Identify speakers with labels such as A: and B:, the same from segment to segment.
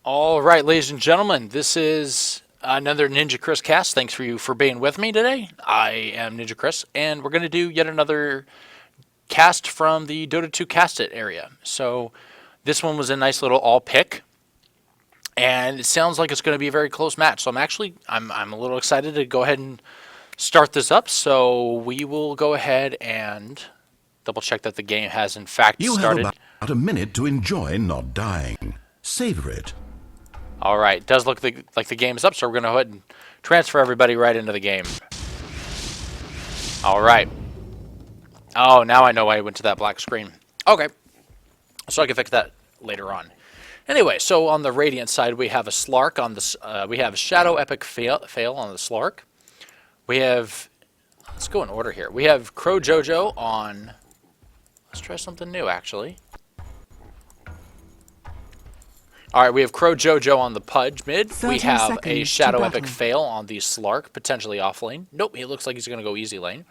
A: All right, ladies and gentlemen, this is another Ninja Chris cast. Thanks for being with me today. I am Ninja Chris, and we're going to do yet another cast from the Dota 2 Cast It area. So this one was a nice little all pick, and it sounds like it's going to be a very close match. So I'm a little excited to go ahead and start this up. So we will go ahead and double check that the game has in fact started.
B: You have about a minute to enjoy not dying. Savor it.
A: All right, it does look like the game is up, so we're going to go ahead and transfer everybody right into the game. All right. Oh, now I know why I went to that black screen. Okay, so I can fix that later on. Anyway, so on the Radiant side, we have a Slark on the. We have Shadow Epic fail on the Slark. We have. Let's go in order here. We have Crow Jojo on. Let's try something new, actually. All right, we have Crow Jojo on the Pudge mid. We have a Shadow Epic fail on the Slark, potentially off lane. Nope, he looks like he's going to go easy lane.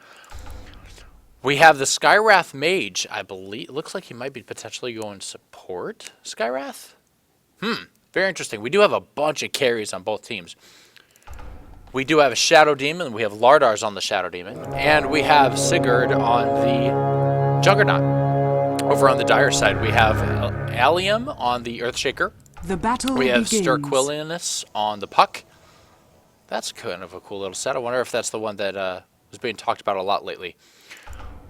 A: We have the Skywrath Mage, I believe. It looks like he might be potentially going support Skywrath. Very interesting. We do have a bunch of carries on both teams. We do have a Shadow Demon. We have Lardars on the Shadow Demon. And we have Sigurd on the Juggernaut. Over on the Dire side, we have Allium on the Earthshaker.
C: The battle
A: We have
C: begins.
A: Sterquilianus on the Puck. That's kind of a cool little set. I wonder if that's the one that was being talked about a lot lately.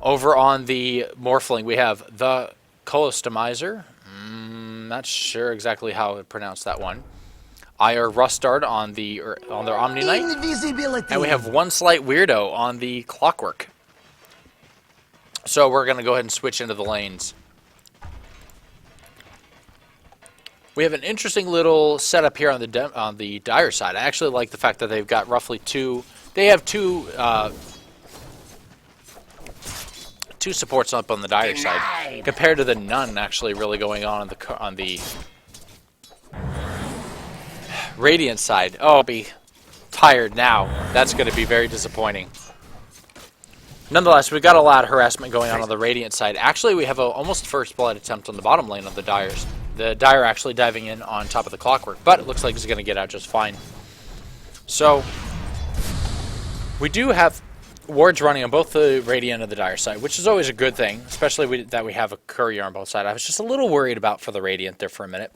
A: Over on the Morphling, we have the Colostomizer. Not sure exactly how to pronounce that one. Ire Rustard on their Omni Knight.
C: Invisibility.
A: And we have one slight weirdo on the Clockwork. So we're going to go ahead and switch into the lanes. We have an interesting little setup here on the Dire side. I actually like the fact that they've got roughly two. They have two supports up on the Dire side, compared to the none actually really going on the Radiant side. Oh, I'll be tired now. That's going to be very disappointing. Nonetheless, we've got a lot of harassment going on the Radiant side. Actually, we have a almost first blood attempt on the bottom lane of the Dire's. The Dire actually diving in on top of the Clockwork, but it looks like he's going to get out just fine. So, we do have wards running on both the Radiant and the Dire side, which is always a good thing, especially that we have a courier on both sides. I was just a little worried about for the Radiant there for a minute.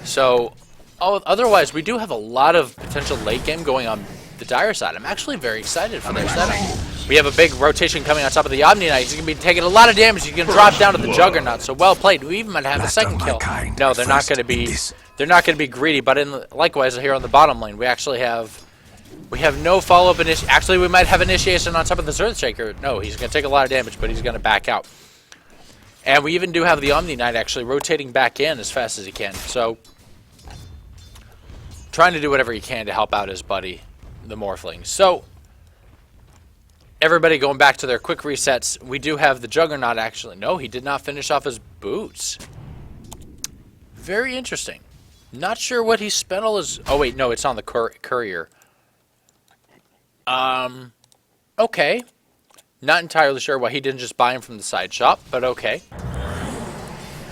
A: So, otherwise, we do have a lot of potential late game going on the Dire side. I'm actually very excited for their setup. We have a big rotation coming on top of the Omni Knight. He's going to be taking a lot of damage. He's going to drop down to the Juggernaut. So well played. We even might have a second kill. No, they're not going to be. They're not going to be greedy. But likewise here on the bottom lane, we actually have. We have no follow-up initiation. Actually, we might have initiation on top of the Earthshaker. No, he's going to take a lot of damage, but he's going to back out. And we even do have the Omni Knight actually rotating back in as fast as he can. So, trying to do whatever he can to help out his buddy, the Morphling. So, everybody going back to their quick resets. We do have the Juggernaut actually. No, he did not finish off his boots. Very interesting. Not sure what he spent all his... Oh, wait, no, it's on the courier. Okay. Not entirely sure why he didn't just buy him from the side shop, but okay.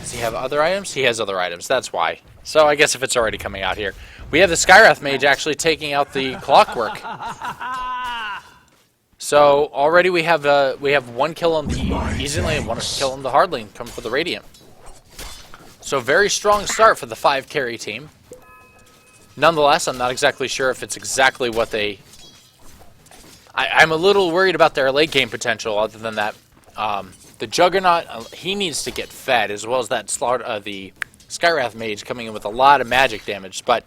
A: Does he have other items? He has other items, that's why. So I guess if it's already coming out here. We have the Skywrath Mage actually taking out the Clockwork. So already we have one kill on the easy lane and one kill on the hard lane coming for the Radiant. So very strong start for the 5 carry team. Nonetheless, I'm not exactly sure if it's exactly what they... I'm a little worried about their late game potential. Other than that, the Juggernaut, he needs to get fed, as well as that the Skywrath Mage coming in with a lot of magic damage. But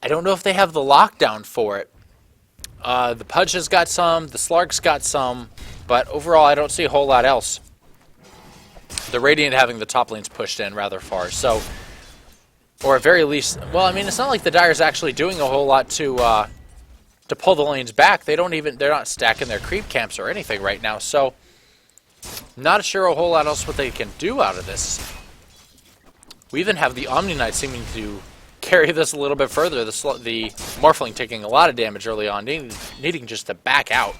A: I don't know if they have the lockdown for it. The Pudge has got some, the Slark's got some, but overall I don't see a whole lot else. The Radiant having the top lanes pushed in rather far, so, or at very least, well, I mean, it's not like the Dire's actually doing a whole lot to pull the lanes back. They're not stacking their creep camps or anything right now, so not sure a whole lot else what they can do out of this. We even have the Omni Knight seeming to carry this a little bit further. The Morphling taking a lot of damage early on, needing just to back out.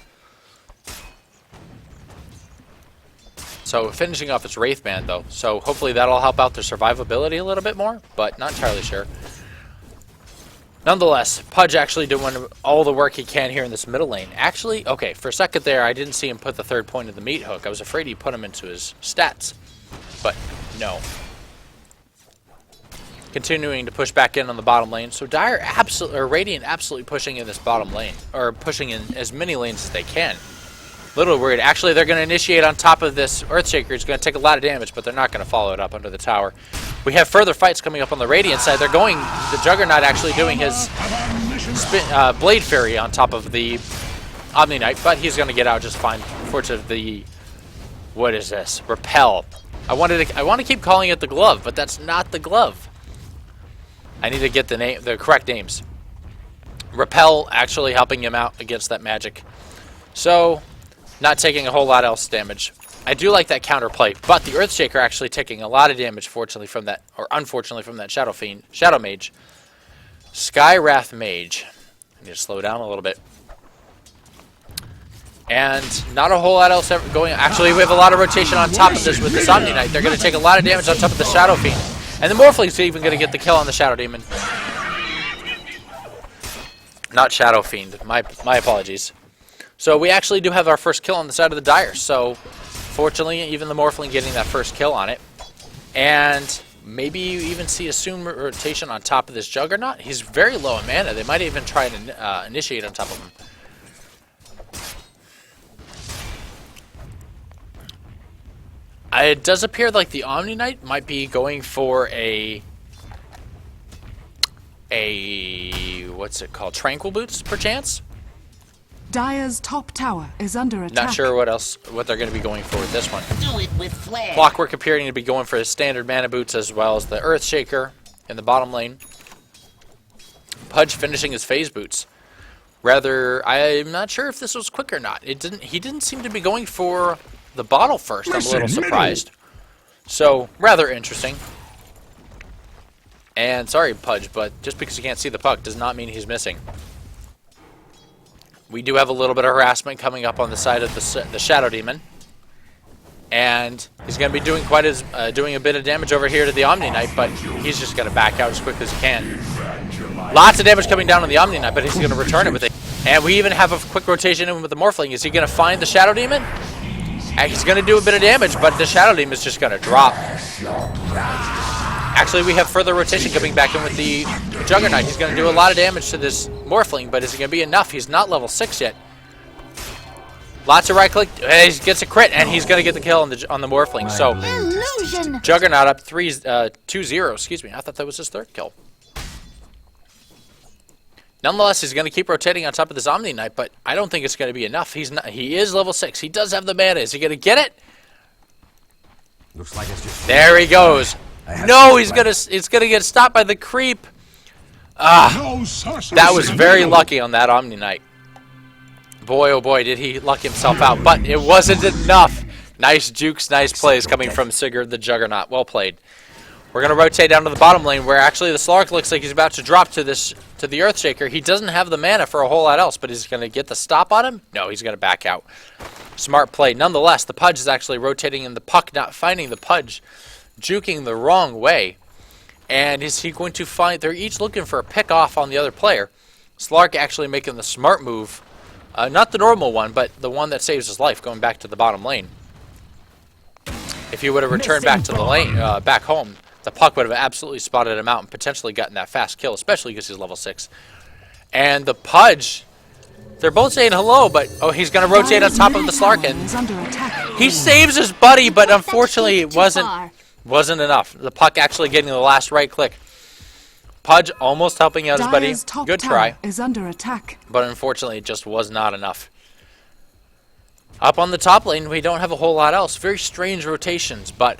A: So finishing off its Wraithman, though. So hopefully that'll help out their survivability a little bit more, but not entirely sure. Nonetheless, Pudge actually doing all the work he can here in this middle lane. Actually, okay, for a second there, I didn't see him put the third point of the meat hook. I was afraid he put him into his stats, but no. Continuing to push back in on the bottom lane. So Radiant absolutely pushing in this bottom lane, or pushing in as many lanes as they can. Little worried. Actually, they're going to initiate on top of this Earthshaker. It's going to take a lot of damage, but they're not going to follow it up under the tower. We have further fights coming up on the Radiant side. They're going, the Juggernaut actually doing his Blade Fairy on top of the Omni Knight, but he's going to get out just fine. Unfortunately, what is this? Repel. I want to keep calling it the glove, but that's not the glove. I need to get the correct names. Repel actually helping him out against that magic. So, not taking a whole lot else damage. I do like that counterplay, but the Earthshaker actually taking a lot of damage, fortunately from that, or unfortunately from that Shadow Mage. Skywrath Mage. I need to slow down a little bit. And not a whole lot else ever going. Actually, we have a lot of rotation on top of this with the Omni Knight. They're going to take a lot of damage on top of the Shadow Fiend. And the Morphling's even going to get the kill on the Shadow Demon. Not Shadow Fiend. My apologies. So we actually do have our first kill on the side of the Dire. So fortunately, even the Morphling getting that first kill on it. And maybe you even see a soon rotation on top of this Juggernaut. He's very low in mana. They might even try to initiate on top of him. It does appear like the Omni Knight might be going for a what's it called? Tranquil Boots, perchance?
C: Dire's top tower is under attack.
A: Not sure what they're going to be going for with this one.
D: Do it with flair.
A: Clockwork appearing to be going for his standard mana boots as well as the Earthshaker in the bottom lane. Pudge finishing his phase boots. Rather, I'm not sure if this was quick or not. He didn't seem to be going for the bottle first. I'm a little surprised. So, rather interesting. And sorry, Pudge, but just because you can't see the puck does not mean he's missing. We do have a little bit of harassment coming up on the side of the Shadow Demon. And he's going to be doing doing a bit of damage over here to the Omni Knight, but he's just going to back out as quick as he can. Lots of damage coming down on the Omni Knight, but he's going to return it with it. And we even have a quick rotation in with the Morphling. Is he going to find the Shadow Demon? He's going to do a bit of damage, but the Shadow Demon is just going to drop. Actually, we have further rotation coming back in with the Juggernaut. He's going to do a lot of damage to this Morphling, but is it going to be enough? He's not level 6 yet. Lots of right click. He gets a crit, and he's going to get the kill on the Morphling. So,
D: Illusion.
A: Juggernaut up 2-0. Excuse me. I thought that was his third kill. Nonetheless, he's going to keep rotating on top of this Omni Knight, but I don't think it's going to be enough. He is level 6. He does have the mana. Is he going to get it?
E: Looks like it's just
A: There he goes. No, it's gonna get stopped by the creep. That was very lucky on that Omni Knight. Boy, oh boy, did he luck himself out. But it wasn't enough. Nice jukes, nice plays coming from Sigurd the Juggernaut. Well played. We're gonna rotate down to the bottom lane where actually the Slark looks like he's about to drop to the Earthshaker. He doesn't have the mana for a whole lot else, but he's gonna get the stop on him? No, he's gonna back out. Smart play. Nonetheless, the Pudge is actually rotating and the puck not finding the Pudge. Juking the wrong way. And is he going to find... They're each looking for a pick off on the other player. Slark actually making the smart move. Not the normal one, but the one that saves his life, going back to the bottom lane. If he would have returned back to the lane, back home, the puck would have absolutely spotted him out and potentially gotten that fast kill, especially because he's level 6. And the Pudge... They're both saying hello, but... Oh, he's going to rotate on top of the Slark, and he saves his buddy, but unfortunately it wasn't enough. The puck actually getting the last right click. Pudge almost helping out his buddy. Good try.
C: Is under attack.
A: But unfortunately, it just was not enough. Up on the top lane, we don't have a whole lot else. Very strange rotations, but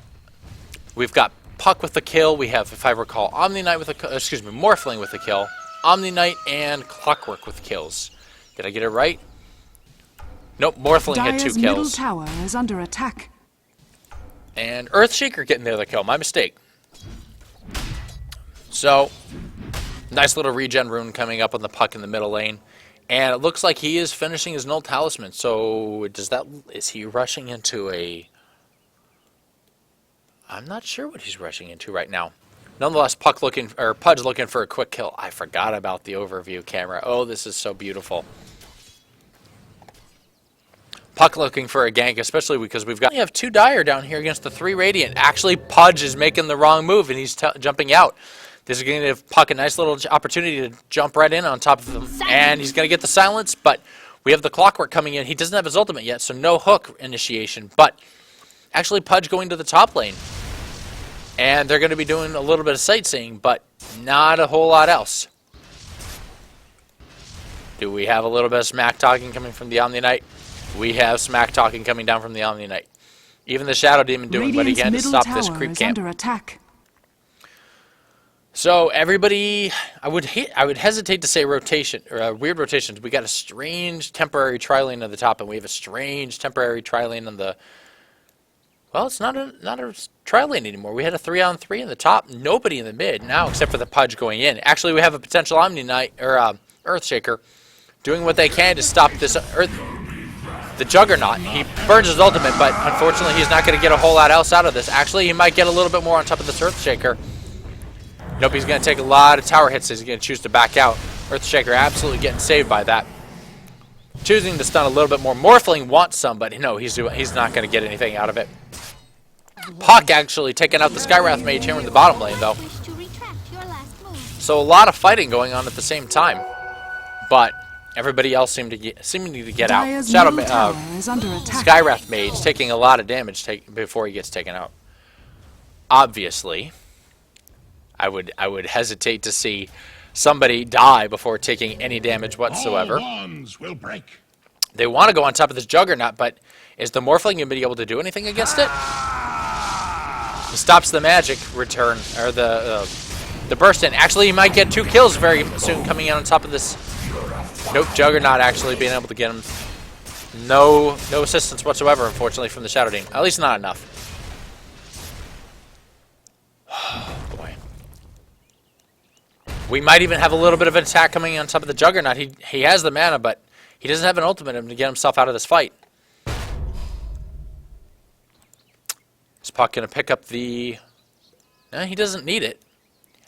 A: we've got Puck with the kill. We have, if I recall, Omni Knight with a Morphling with a kill. Omni Knight and Clockwork with kills. Did I get it right? Nope, Morphling had 2 kills.
C: Middle tower is under attack.
A: And Earthshaker getting the other kill. My mistake. So, nice little regen rune coming up on the Puck in the middle lane. And it looks like he is finishing his Null Talisman. So, is he rushing into a I'm not sure what he's rushing into right now. Nonetheless, Pudge looking for a quick kill. I forgot about the overview camera. Oh, this is so beautiful. Puck looking for a gank, especially because we have 2 Dire down here against the 3 Radiant. Actually, Pudge is making the wrong move, and he's jumping out. This is going to give Puck a nice little opportunity to jump right in on top of him, and he's going to get the silence, but we have the Clockwork coming in. He doesn't have his ultimate yet, so no hook initiation, but actually Pudge going to the top lane. And they're going to be doing a little bit of sightseeing, but not a whole lot else. Do we have a little bit of smack talking coming from the Omni Knight? We have smack talking coming down from the Omni Knight. Even the Shadow Demon doing what he can to stop this creep camp.
C: Under attack.
A: So everybody, I would hesitate to say rotation or weird rotations. We got a strange temporary tri-lane at the top, and we have a strange temporary tri-lane on the. Well, it's not a tri-lane anymore. We had a 3-on-3 in the top, nobody in the mid now except for the Pudge going in. Actually, we have a potential Omni Knight or Earthshaker doing what they can to stop this the Juggernaut. He burns his ultimate, but unfortunately, he's not going to get a whole lot else out of this. Actually, he might get a little bit more on top of this Earthshaker. Nope, he's going to take a lot of tower hits. He's going to choose to back out. Earthshaker absolutely getting saved by that. Choosing to stun a little bit more. Morphling wants some, but no, he's not going to get anything out of it. Puck actually taking out the Skywrath Mage here in the bottom lane, though. So a lot of fighting going on at the same time. But everybody else seeming to get out. Skywrath Mage taking a lot of damage before he gets taken out. Obviously, I would hesitate to see somebody die before taking any damage whatsoever.
B: Will break.
A: They want to go on top of this Juggernaut, but is the Morphling going to be able to do anything against it? He stops the magic return, or the burst in. Actually, he might get 2 kills very soon coming in on top of this. Nope, Juggernaut actually being able to get him. No assistance whatsoever, unfortunately, from the Shadow Demon. At least not enough. Boy. We might even have a little bit of an attack coming on top of the Juggernaut. He has the mana, but he doesn't have an ultimate to get himself out of this fight. Is Puck going to pick up the... No, he doesn't need it.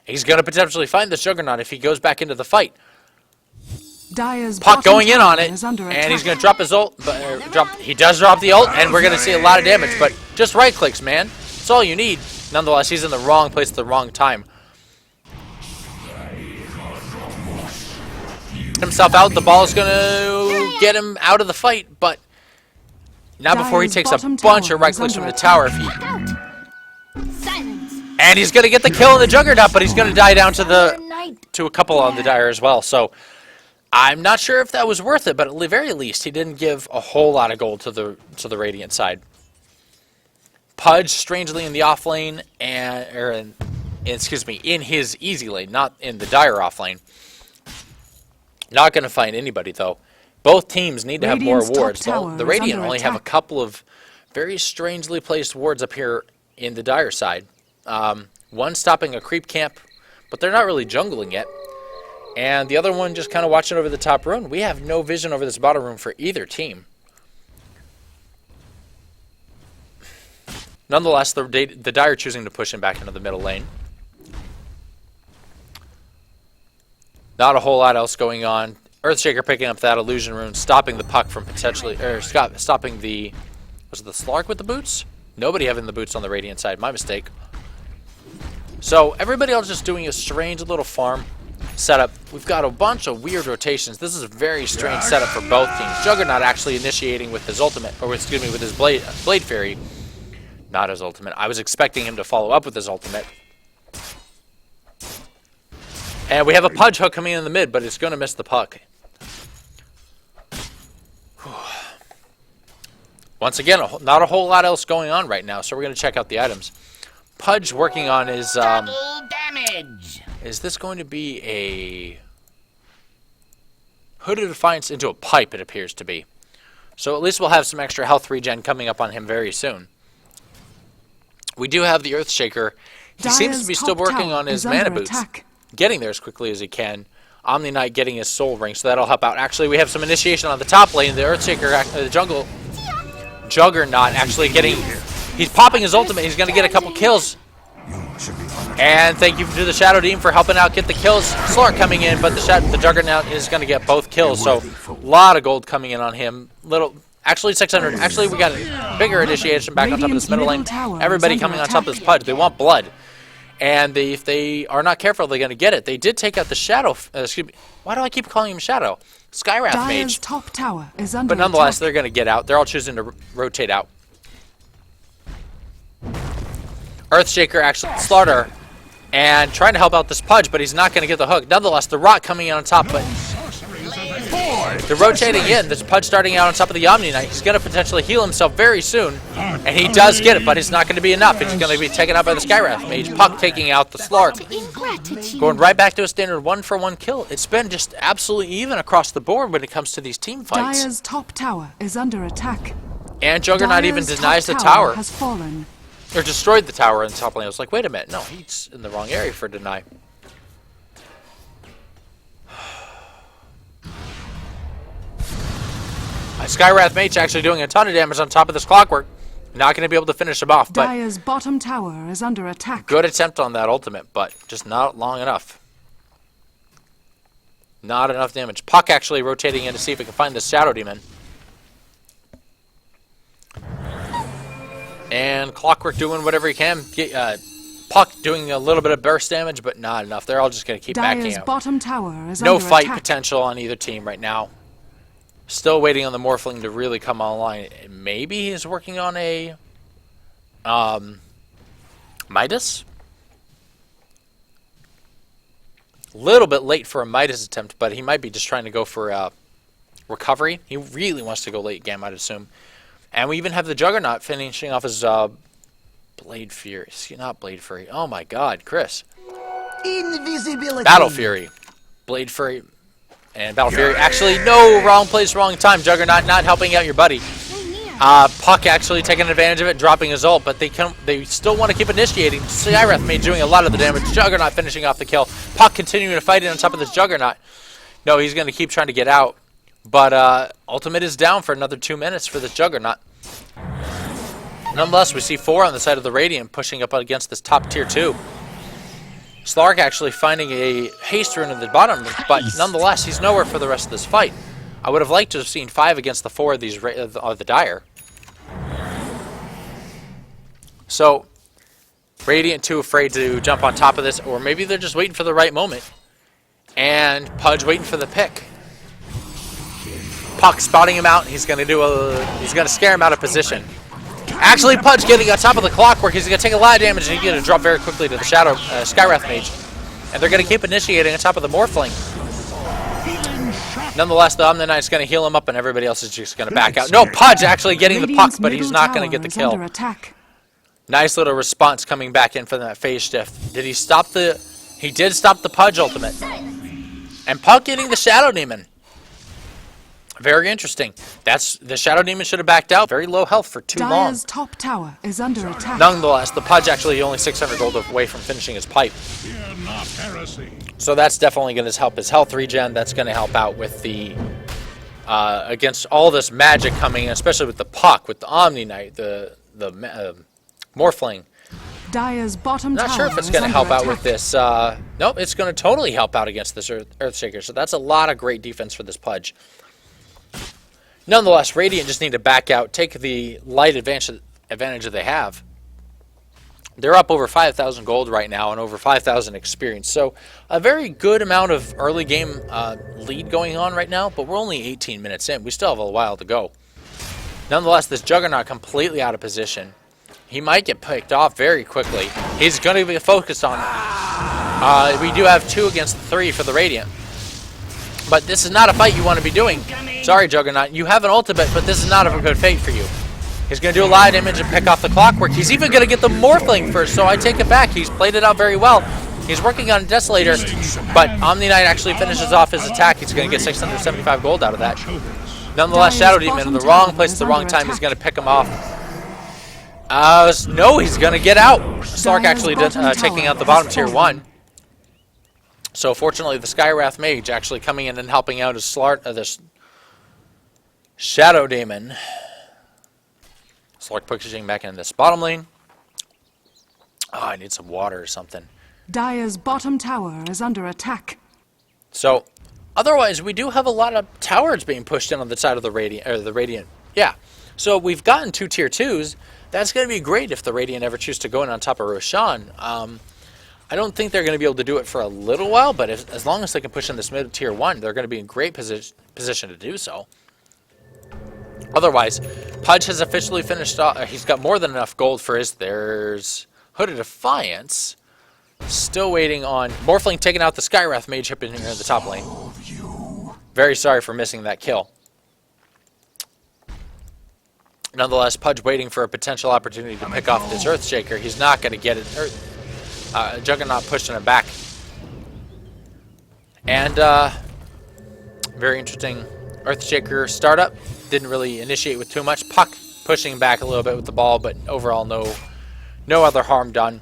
A: He's going to potentially find the Juggernaut if he goes back into the fight. Puck going in on it, and he's going to drop his ult. He does drop the ult, and we're going to see a lot of damage, but just right-clicks, man. That's all you need. Nonetheless, he's in the wrong place at the wrong time. Himself out, the ball is going to get him out of the fight, but not before he takes a bunch of right-clicks from the tower. And he's going to get the kill on the Juggernaut, but he's going to die down to a couple on the Dire as well. So I'm not sure if that was worth it, but at the very least, he didn't give a whole lot of gold to the Radiant side. Pudge, strangely, in the off lane, in his easy lane, not in the Dire off lane. Not going to find anybody, though. Both teams need to have more wards. The Radiant only have a couple of very strangely placed wards up here in the Dire side. One stopping a creep camp, but they're not really jungling yet. And the other one just kind of watching over the top rune. We have no vision over this bottom room for either team. Nonetheless, the Dire choosing to push him back into the middle lane. Not a whole lot else going on. Earthshaker picking up that illusion rune, stopping the Puck from potentially, or stopping the, was it the Slark with the boots? Nobody having the boots on the Radiant side, my mistake. So everybody else just doing a strange little farm setup. We've got a bunch of weird rotations. This is a very strange setup for both teams. Juggernaut actually initiating with his ultimate, or excuse me, with his Blade Fury. Not his ultimate. I was expecting him to follow up with his ultimate. And we have a Pudge hook coming in the mid, but it's going to miss the Puck. Once again, not a whole lot else going on right now, so we're going to check out the items. Pudge working on his...
D: Double damage!
A: Is this going to be a... Hooded Defiance into a pipe, it appears to be. So at least we'll have some extra health regen coming up on him very soon. We do have the Earthshaker. He seems to be still working on his mana boots. Getting there as quickly as he can. Omni Knight getting his soul ring, so that'll help out. Actually, we have some initiation on the top lane. The Earthshaker, the Juggernaut actually getting He's popping his ultimate. He's going to get a couple kills. And thank you to the Shadow Team for helping out get the kills. Slark coming in, but the Juggernaut is going to get both kills. So a lot of gold coming in on him. Actually 600. Actually, we got a bigger initiation back on top of this middle lane. Everybody coming on top of this Pudge. They want blood. And if they are not careful, they're going to get it. They did take out the Shadow. Excuse me. Why do I keep calling him Shadow? Skywrath
C: Dire's
A: Mage.
C: top tower is under
A: But nonetheless,
C: attack.
A: they're going to get out. They're all choosing to rotate out. Earthshaker actually Slaughter and trying to help out this Pudge, but he's not going to get the hook. Nonetheless, the Rock coming in on top, but they're rotating in. This Pudge starting out on top of the Omni Knight. He's going to potentially heal himself very soon, and he does get it, but it's not going to be enough. It's going to be taken out by the Skywrath Mage. Puck taking out the Slark. Going right back to a standard 1-for-1 kill. It's been just absolutely even across the board when it comes to these team fights.
C: Dire's top tower is under attack.
A: And Juggernaut even
C: Dire's
A: denies the
C: top
A: tower.
C: has fallen.
A: Or destroyed the tower in the top lane. I was like, wait a minute. No, he's in the wrong area for deny. Skywrath Mage actually doing a ton of damage on top of this Clockwork. Not going to be able to finish him off, but
C: Dire's bottom tower is under attack.
A: good attempt on that ultimate, but just not long enough. Not enough damage. Puck actually rotating in to see if he can find this Shadow Demon. And Clockwork doing whatever he can. Puck doing a little bit of burst damage, but not enough. They're all just going to keep backing
C: Dire's
A: out.
C: bottom tower is
A: No
C: under
A: fight
C: attack.
A: potential on either team right now. Still waiting on the Morphling to really come online. Maybe he's working on a Midas? Little bit late for a Midas attempt, but he might be just trying to go for recovery. He really wants to go late game, I'd assume. And we even have the Juggernaut finishing off his Blade Fury. Not Blade Fury. Oh my god, Chris.
D: Invisibility.
A: Battle Fury. Blade Fury and Battle Fury. Actually, no, wrong place, wrong time. Juggernaut not helping out your buddy. Puck actually taking advantage of it, dropping his ult, but they still want to keep initiating. Skywrath Mage doing a lot of the damage. Juggernaut finishing off the kill. Puck continuing to fight in on top of this Juggernaut. No, he's going to keep trying to get out. But ultimate is down for another 2 minutes for this Juggernaut. Nonetheless, we see 4 on the side of the Radiant pushing up against this top tier 2. Slark actually finding a haste rune in the bottom, but nonetheless, he's nowhere for the rest of this fight. I would have liked to have seen 5 against the 4 of these of the Dire. So, Radiant too afraid to jump on top of this, or maybe they're just waiting for the right moment. And Pudge waiting for the pick. Puck spotting him out. He's gonna scare him out of position. Actually, Pudge getting on top of the Clockwork. He's gonna take a lot of damage, and he's gonna drop very quickly to the Shadow Skywrath Mage. And they're gonna keep initiating on top of the Morphling. Nonetheless, the Omni Knight's gonna heal him up, and everybody else is just gonna back out. No, Pudge actually getting the puck, but he's not gonna get the kill. Nice little response coming back in from that phase shift. Did he stop the? He did stop the Pudge ultimate. And Puck getting the Shadow Demon. Very interesting. The Shadow Demon should have backed out. Very low health for too long.
C: Dire's top tower is under attack.
A: Nonetheless, the Pudge actually only 600 gold away from finishing his pipe. So that's definitely going to help his health regen. That's going to help out with the against all this magic coming in, especially with the Puck, with the Omni Knight, the Morphling.
C: Dire's bottom
A: Not
C: tower
A: sure if it's
C: is
A: going to
C: under
A: help out
C: attack.
A: with this. Nope, it's going to totally help out against this Earthshaker. So that's a lot of great defense for this Pudge. Nonetheless, Radiant just need to back out, take the light advantage that they have. They're up over 5,000 gold right now and over 5,000 experience. So a very good amount of early game lead going on right now, but we're only 18 minutes in. We still have a while to go. Nonetheless, this Juggernaut completely out of position. He might get picked off very quickly. He's going to be focused on it. We do have 2 against 3 for the Radiant. But this is not a fight you want to be doing. Sorry, Juggernaut. You have an ultimate, but this is not a good fate for you. He's going to do a lot of damage and pick off the Clockwork. He's even going to get the Morphling first, so I take it back. He's played it out very well. He's working on Desolator, but Omni Knight actually finishes off his attack. He's going to get 675 gold out of that. Nonetheless, Shadow Demon in the wrong place at the wrong time. He's going to pick him off. No, he's going to get out. Slark actually taking out the bottom tier 1. So fortunately, the Skywrath Mage actually coming in and helping out this Shadow Demon. Slark pushing back in this bottom lane. Oh, I need some water or something.
C: Dire's bottom tower is under attack.
A: So, otherwise, we do have a lot of towers being pushed in on the side of the Radiant. Yeah. So we've gotten 2 tier 2s. That's going to be great if the Radiant ever choose to go in on top of Roshan. I don't think they're going to be able to do it for a little while, but as long as they can push in this mid tier 1, they're going to be in great position to do so. Otherwise, Pudge has officially finished off. He's got more than enough gold for his. There's Hooded Defiance. Still waiting on Morphling taking out the Skywrath Mage up in here in the top lane. Very sorry for missing that kill. Nonetheless, Pudge waiting for a potential opportunity to pick off this Earthshaker. He's not going to get it. Juggernaut pushing him back. And very interesting Earthshaker startup. Didn't really initiate with too much. Puck pushing back a little bit with the ball, but overall no other harm done.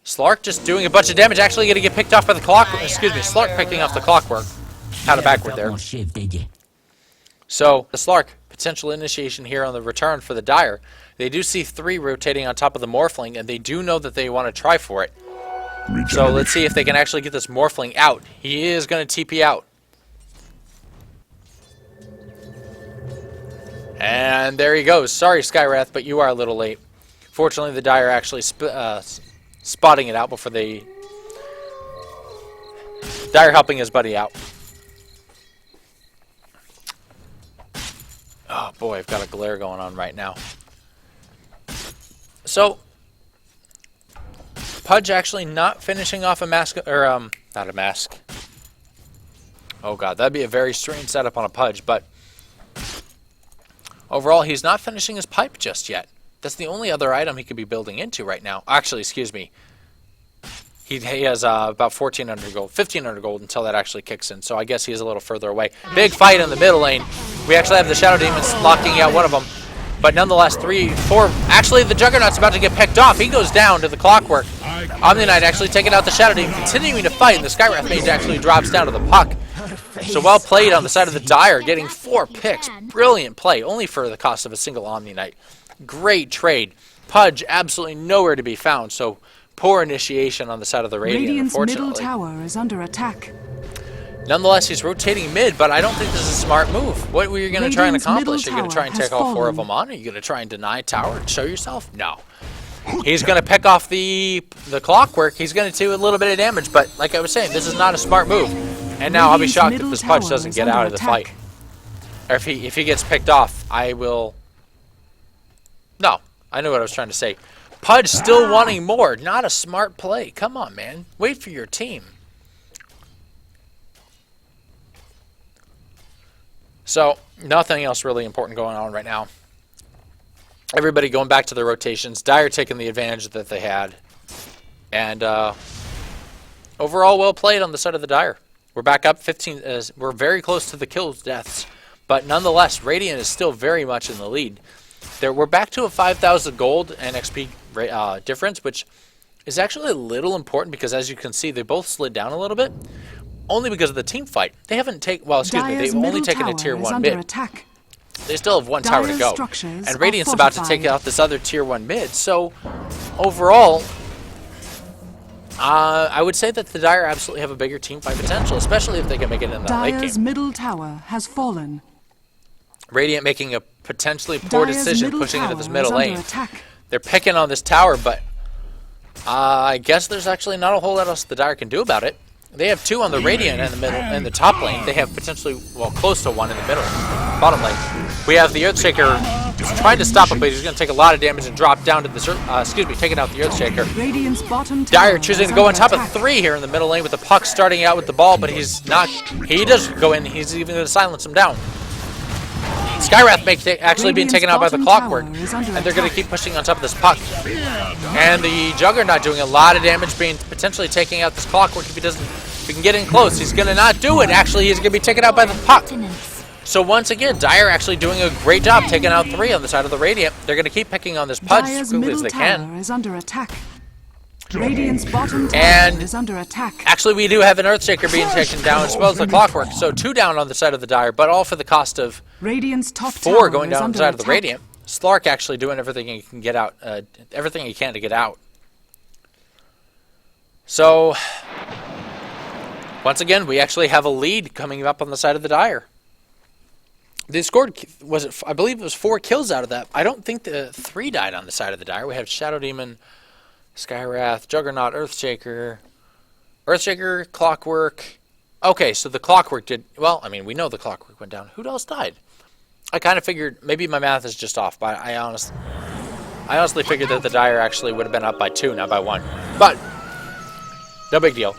A: Slark just doing a bunch of damage, actually going to get picked off by the Clockwork. Excuse me, Slark picking off the Clockwork. Had it backward there. So, the Slark, potential initiation here on the return for the Dire. They do see 3 rotating on top of the Morphling, and they do know that they want to try for it. So, let's see if they can actually get this Morphling out. He is going to TP out. And there he goes. Sorry, Skywrath, but you are a little late. Fortunately, the Dire actually spotting it out before they... Dire helping his buddy out. Oh boy, I've got a glare going on right now. So, Pudge actually not finishing off a mask, or not a mask. Oh god, that'd be a very strange setup on a Pudge, but overall, he's not finishing his pipe just yet. That's the only other item he could be building into right now. Actually, excuse me. He has about 1,400 gold, 1,500 gold until that actually kicks in. So I guess he's a little further away. Big fight in the middle lane. We actually have the Shadow Demons locking out one of them. But nonetheless, 3, 4. Actually, the Juggernaut's about to get picked off. He goes down to the Clockwork. Omni Knight actually taking out the Shadow Demon, continuing to fight. And the Skywrath Mage actually drops down to the puck. So well played on the side of the Dire, getting 4 picks. Brilliant play, only for the cost of a single Omni Knight. Great trade. Pudge absolutely nowhere to be found. So poor initiation on the side of the Radiant,
C: Radiant's
A: unfortunately.
C: middle tower is under attack.
A: Nonetheless, he's rotating mid, but I don't think this is a smart move. What were you going to try and
C: Radiant's
A: accomplish? Are you
C: middle
A: going to try and
C: tower
A: take all 4 of
C: has
A: them on? Are you going to try and deny tower and show yourself? No. He's going to pick off the Clockwork. He's going to do a little bit of damage, but like I was saying, this is not a smart move. And now I'll be
C: Radiant's
A: shocked if
C: middle
A: this Pudge
C: tower
A: doesn't
C: is
A: get
C: under
A: out of the
C: attack.
A: fight. Or if he gets picked off, I will... No, I knew what I was trying to say. Pudge still wanting more. Not a smart play. Come on, man. Wait for your team. So, nothing else really important going on right now. Everybody going back to their rotations. Dire taking the advantage that they had. And overall, well played on the side of the Dire. We're back up 15. We're very close to the kills, deaths. But nonetheless, Radiant is still very much in the lead. We're back to a 5,000 gold and XP difference, which is actually a little important because, as you can see, they both slid down a little bit. Only because of the team fight. They haven't taken... Well, excuse me. They've only taken a tier 1 mid.
C: Attack.
A: They still have 1 tower to go. And Radiant's about to take out this other tier 1 mid. So, overall, I would say that the Dire absolutely have a bigger team fight potential, especially if they can make it in that late
C: Dire's
A: game.
C: middle tower has fallen.
A: Radiant making a potentially poor
C: Dire's
A: decision
C: middle
A: pushing into
C: tower
A: this
C: is
A: middle
C: under
A: lane.
C: attack.
A: They're picking on this tower, but I guess there's actually not a whole lot else the Dire can do about it. They have 2 on the Radiant in the middle, in the top lane. They have potentially, well, close to 1 in the middle, bottom lane. We have the Earthshaker trying to stop him, but he's going to take a lot of damage and drop down to the, taking out the Earthshaker.
C: Radiant's bottom tower
A: Dire choosing
C: is
A: to go on
C: under
A: top
C: attack.
A: of 3 here in the middle lane with the puck starting out with the ball, but he's not. He does go in. He's even going to silence him down. Skywrath actually being taken out by the Clockwork, and they're going to keep pushing on top of this puck. And the Juggernaut doing a lot of damage, being potentially taking out this Clockwork if he can get in close. He's going to not do it. Actually, he's going to be taken out by the puck. So once again, Dire actually doing a great job taking out 3 on the side of the Radiant. They're going to keep picking on this Pudge as
C: Dire's
A: quickly as
C: middle
A: they
C: tower
A: can.
C: is under attack. Radiant's bottom tower
A: And
C: is under attack.
A: actually, we do have an Earthshaker being taken down as well as the Clockwork. So 2 down on the side of the Dire, but all for the cost of
C: Radiant's top
A: 4
C: tower
A: going
C: is
A: down on
C: under
A: the side of the
C: attack.
A: Radiant. Slark actually doing everything he can get out, everything he can to get out. So, once again, we actually have a lead coming up on the side of the Dire. They scored, I believe it was 4 kills out of that. I don't think the 3 died on the side of the Dire. We have Shadow Demon, Skywrath, Juggernaut, Earthshaker, Clockwork. Okay, so the Clockwork did, well, I mean, we know the Clockwork went down. Who else died? I kind of figured, maybe my math is just off, but I honestly figured that the Dire actually would have been up by 2, not by 1. But, no big deal.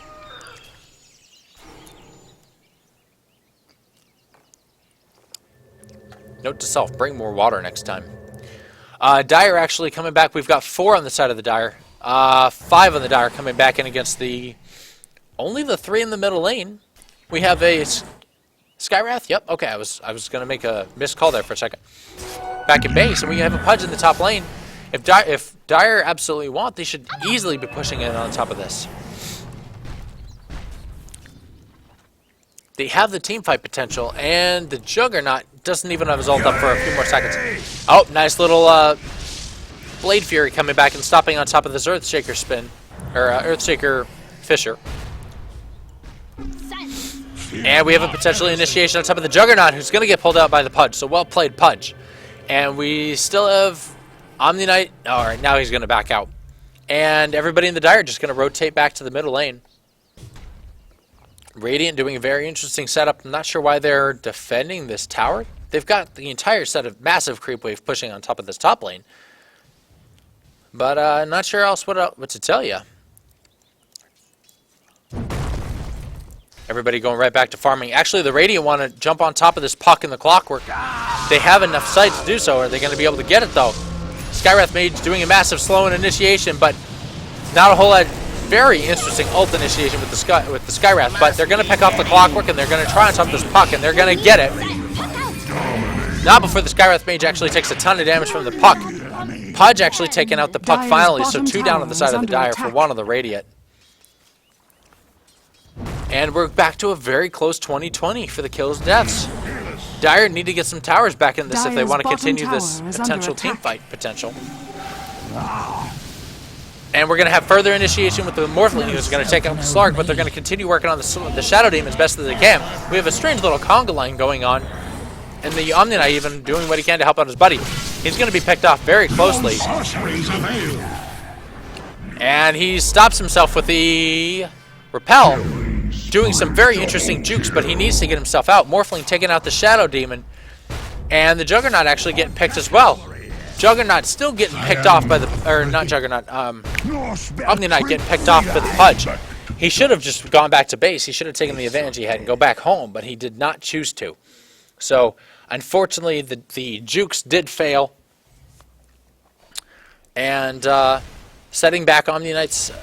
A: Note to self, bring more water next time. Dire actually coming back. We've got 4 on the side of the Dire. 5 on the Dire coming back in against only the 3 in the middle lane. We have a Skywrath. Yep. Okay, I was going to make a missed call there for a second. Back in base, and we have a Pudge in the top lane. If Dire absolutely want, they should easily be pushing in on top of this. They have the team fight potential, and the Juggernaut doesn't even have his ult up for a few more seconds. Oh, nice little Blade Fury coming back and stopping on top of this Earthshaker spin, or Earthshaker Fisher. And we have a potential initiation on top of the Juggernaut, who's going to get pulled out by the Pudge. So well played, Pudge. And we still have Omni Knight. All right, now he's going to back out. And everybody in the Dire just going to rotate back to the middle lane. Radiant doing a very interesting setup. I'm not sure why they're defending this tower. They've got the entire set of massive creep wave pushing on top of this top lane. But not sure else what to tell you. Everybody going right back to farming. Actually, the Radiant want to jump on top of this Puck in the Clockwork. They have enough sight to do so. Are they going to be able to get it, though? Skywrath Mage doing a massive slow initiation, but not a whole lot. Very interesting ult initiation with the Skywrath, but they're going to pick off the Clockwork, and they're going to try on top of this Puck, and they're going to get it. Not before the Skywrath Mage actually takes a ton of damage from the Puck. Pudge actually taking out the Puck finally, so 2 down on the side of the Dire for 1 on the Radiant. And we're back to a very close 20-20 for the kills and deaths. Dire need to get some towers back in this if they want to continue this potential team fight potential. And we're going to have further initiation with the Morphling, who's going to take out the Slark, but they're going to continue working on the Shadow Demon as best as they can. We have a strange little conga line going on, and the Omni Knight even doing what he can to help out his buddy. He's going to be picked off very closely. And he stops himself with the Repel, doing some very interesting jukes, but he needs to get himself out. Morphling taking out the Shadow Demon, and the Juggernaut actually getting picked as well. Juggernaut still getting picked off by the, or not Juggernaut, Omni Knight getting picked off by the Pudge. He should have just gone back to base. He should have taken the advantage he had and go back home, but he did not choose to. So, unfortunately, the jukes did fail. And setting back Omni Knight's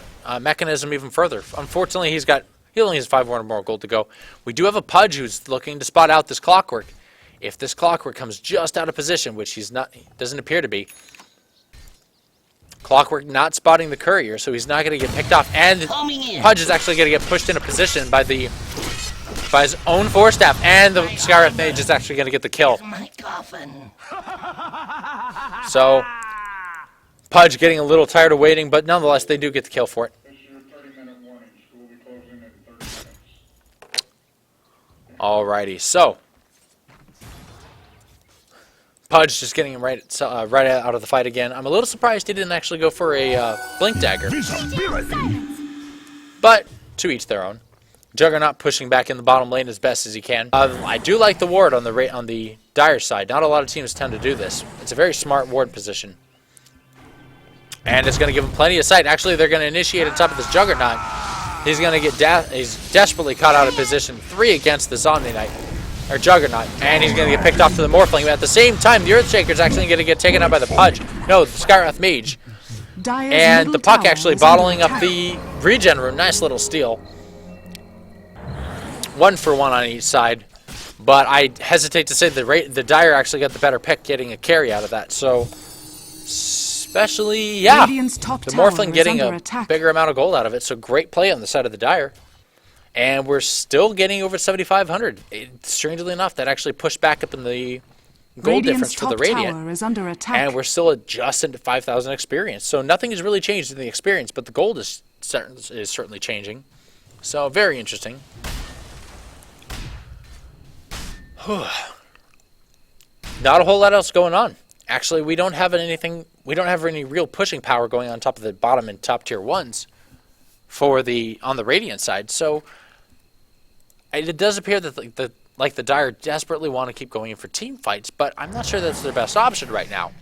A: mechanism even further. Unfortunately, he only has 500 more gold to go. We do have a Pudge who's looking to spot out this Clockwork. If this Clockwork comes just out of position, which he doesn't appear to be, Clockwork not spotting the Courier, so he's not going to get picked off. And Pudge is actually going to get pushed into position by his own Force Staff, and the Skywrath Mage is actually going to get the kill. So, Pudge getting a little tired of waiting, but nonetheless, they do get the kill for it. Alrighty, so Pudge just getting him right out of the fight again. I'm a little surprised he didn't actually go for a Blink Dagger. But, to each their own. Juggernaut pushing back in the bottom lane as best as he can. I do like the ward on the Dire side. Not a lot of teams tend to do this. It's a very smart ward position. And it's going to give him plenty of sight. Actually, they're going to initiate on top of this Juggernaut. He's going to get he's desperately caught out of position 3 against this Omni Knight. Or Juggernaut, and he's going to get picked off to the Morphling. But at the same time, the Earthshaker is actually going to get taken out by the Pudge. No, the Skywrath Mage. And the Puck actually bottling up the regen rune. Nice little steal. 1 for 1 on each side. But I hesitate to say the Dire actually got the better pick getting a carry out of that. So, especially, yeah, the Morphling getting a bigger amount of gold out of it. So great play on the side of the Dire. And we're still getting over 7,500. Strangely enough, that actually pushed back up in the gold
C: Radiant's
A: difference for the
C: top
A: Radiant.
C: tower is under attack.
A: And we're still at just into 5,000 experience. So nothing has really changed in the experience, but the gold is certainly changing. So very interesting. Not a whole lot else going on. Actually, we don't have anything. We don't have any real pushing power going on top of the bottom and top tier ones for on the Radiant side. So it does appear that the Dire desperately want to keep going in for team fights, but I'm not sure that's their best option right now.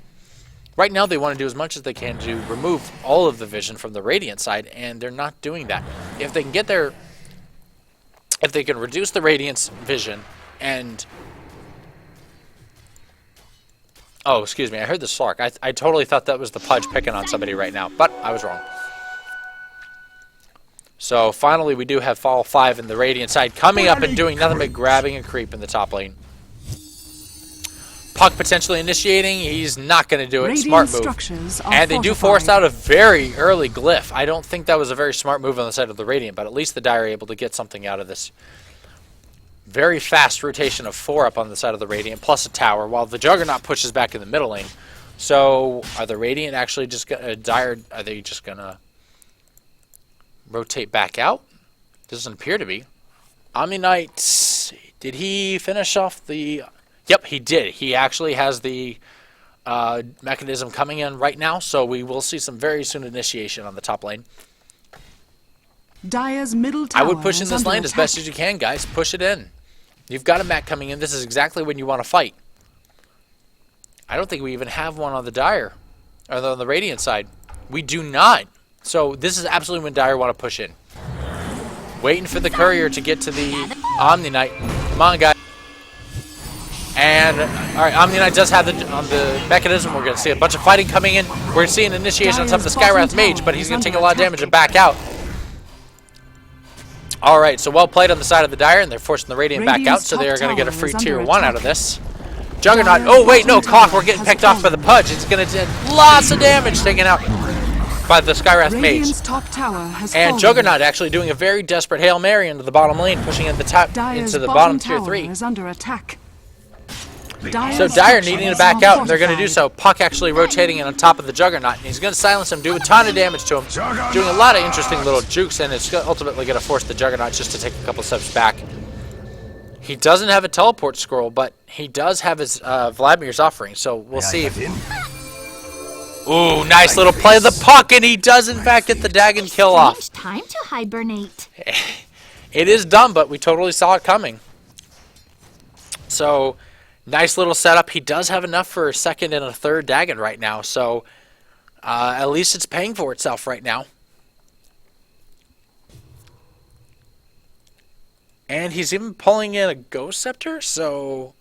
A: Right now, they want to do as much as they can to remove all of the vision from the Radiant side, and they're not doing that. If they can if they can reduce the Radiant's vision and... Oh, excuse me, I heard the Slark. I totally thought that was the Pudge picking on somebody right now, but I was wrong. So finally, we do have Fall 5 in the Radiant side coming up and doing nothing but grabbing a creep in the top lane. Puck potentially initiating. He's not going to do it. Smart move. And they do force out a very early glyph. I don't think that was a very smart move on the side of the Radiant, but at least the Dire are able to get something out of this. Very fast rotation of 4 up on the side of the Radiant, plus a tower, while the Juggernaut pushes back in the middle lane. So are the Radiant actually just going to... Dire, are they just going to rotate back out? Doesn't appear to be. Omni Knight, did he finish off the... Yep, he did. He actually has the mechanism coming in right now, so we will see some very soon initiation on the top lane.
C: Dire's middle tower
A: I would push in
C: is
A: this
C: under
A: lane as
C: attack.
A: best as you can, guys. Push it in. You've got a mech coming in. This is exactly when you want to fight. I don't think we even have one on the Dire, or on the Radiant side. We do not. So this is absolutely when Dire want to push in. Waiting for the courier to get to the Omni Knight. Come on, guys. And, alright, Omni Knight does have the mechanism. We're going to see a bunch of fighting coming in. We're seeing initiation on top of the Skywrath Mage, but he's going to take a lot of damage and back out. Alright, so well played on the side of the Dire, and they're forcing the Radiant back out, so they are going to get a free tier 1 out of this. Juggernaut, oh wait, no, Cock, we're getting picked off by the Pudge. It's going to do lots of damage taken out by the Skywrath Mage.
C: Top tower has
A: And
C: fallen.
A: Juggernaut actually doing a very desperate Hail Mary into the bottom lane, pushing in the top
C: Dire's
A: into the bottom tier
C: tower
A: 3.
C: is under attack.
A: So Dire needing to back out, and they're going to do so. Puck actually rotating in on top of the Juggernaut, and he's going to silence him, do a ton of damage to him, doing a lot of interesting little jukes, and it's ultimately going to force the Juggernaut just to take a couple steps back. He doesn't have a teleport scroll, but he does have his Vladimir's offering, so we'll see if... Ooh, nice little play of the Puck, and he does in fact get the Dagon kill off.
F: Time to hibernate.
A: It is dumb, but we totally saw it coming. So... Nice little setup. He does have enough for a second and a third Dagon right now, so at least it's paying for itself right now. And he's even pulling in a Ghost Scepter, so...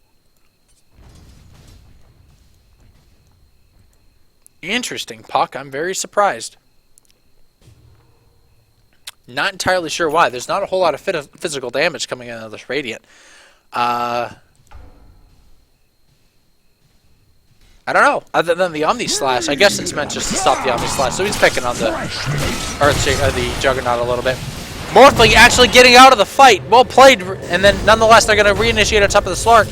A: Interesting, Puck. I'm very surprised. Not entirely sure why. There's not a whole lot of physical damage coming out of this Radiant. I don't know. Other than the Omni Slash, I guess it's meant just to stop the Omni Slash. So he's picking on the the Juggernaut a little bit. Morphling actually getting out of the fight. Well played. And then nonetheless, they're going to reinitiate on top of the Slark.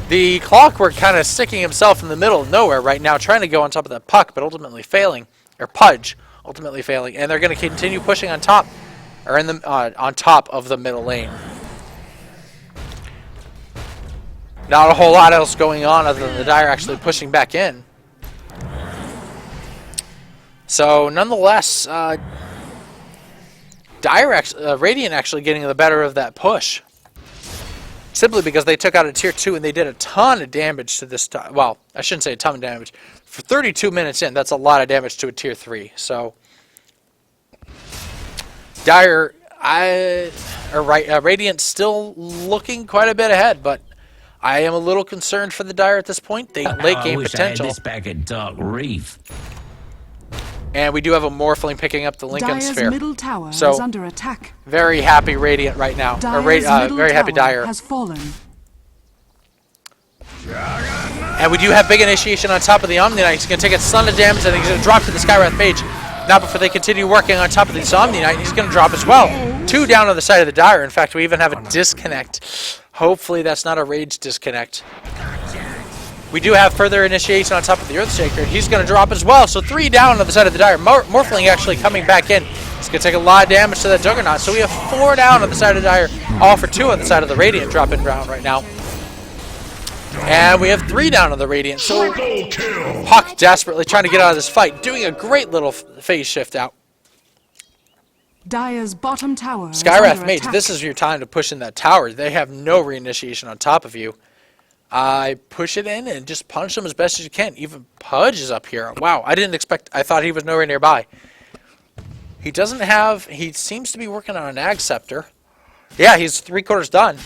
A: The Clockwork kind of sticking himself in the middle of nowhere right now, trying to go on top of the Puck, but ultimately failing. Or Pudge, ultimately failing. And they're going to continue pushing on top, or in the on top of the middle lane. Not a whole lot else going on other than the Dire actually pushing back in. So, nonetheless, Radiant actually getting the better of that push. Simply because they took out a tier 2 and they did a ton of damage to this... Well, I shouldn't say a ton of damage. For 32 minutes in, that's a lot of damage to a tier 3. So, Dire... Radiant still looking quite a bit ahead, but... I am a little concerned for the Dire at this point. They late game potential.
G: I had this back at Dark Reef.
A: And we do have a Morphling picking up the Lincoln
C: Dire's
A: Sphere.
C: middle tower
A: So,
C: is under attack.
A: Very happy Radiant right now.
C: Dire's middle
A: Very happy
C: tower
A: Dire.
C: has fallen.
A: And we do have big initiation on top of the Omni Knight. He's going to take a ton of damage, and he's going to drop to the Skywrath Mage. Now before they continue working on top of the Omni Knight, he's going to drop as well. 2 down on the side of the Dire. In fact, we even have a disconnect. Hopefully that's not a rage disconnect. We do have further initiation on top of the Earthshaker. He's going to drop as well. So 3 down on the side of the Dire. Morphling actually coming back in. It's going to take a lot of damage to that Juggernaut. So we have 4 down on the side of the Dire. All for 2 on the side of the Radiant dropping down right now. And we have 3 down on the Radiant. So Puck desperately trying to get out of this fight. Doing a great little phase shift out.
C: Dire's bottom tower is
A: Skywrath
C: under
A: Mage,
C: attack.
A: this is your time to push in that tower. They have no reinitiation on top of you. I push it in and just punch them as best as you can. Even Pudge is up here. Wow, I didn't expect... I thought he was nowhere nearby. He doesn't have... He seems to be working on an Ag Scepter. Yeah, he's 3/4 done.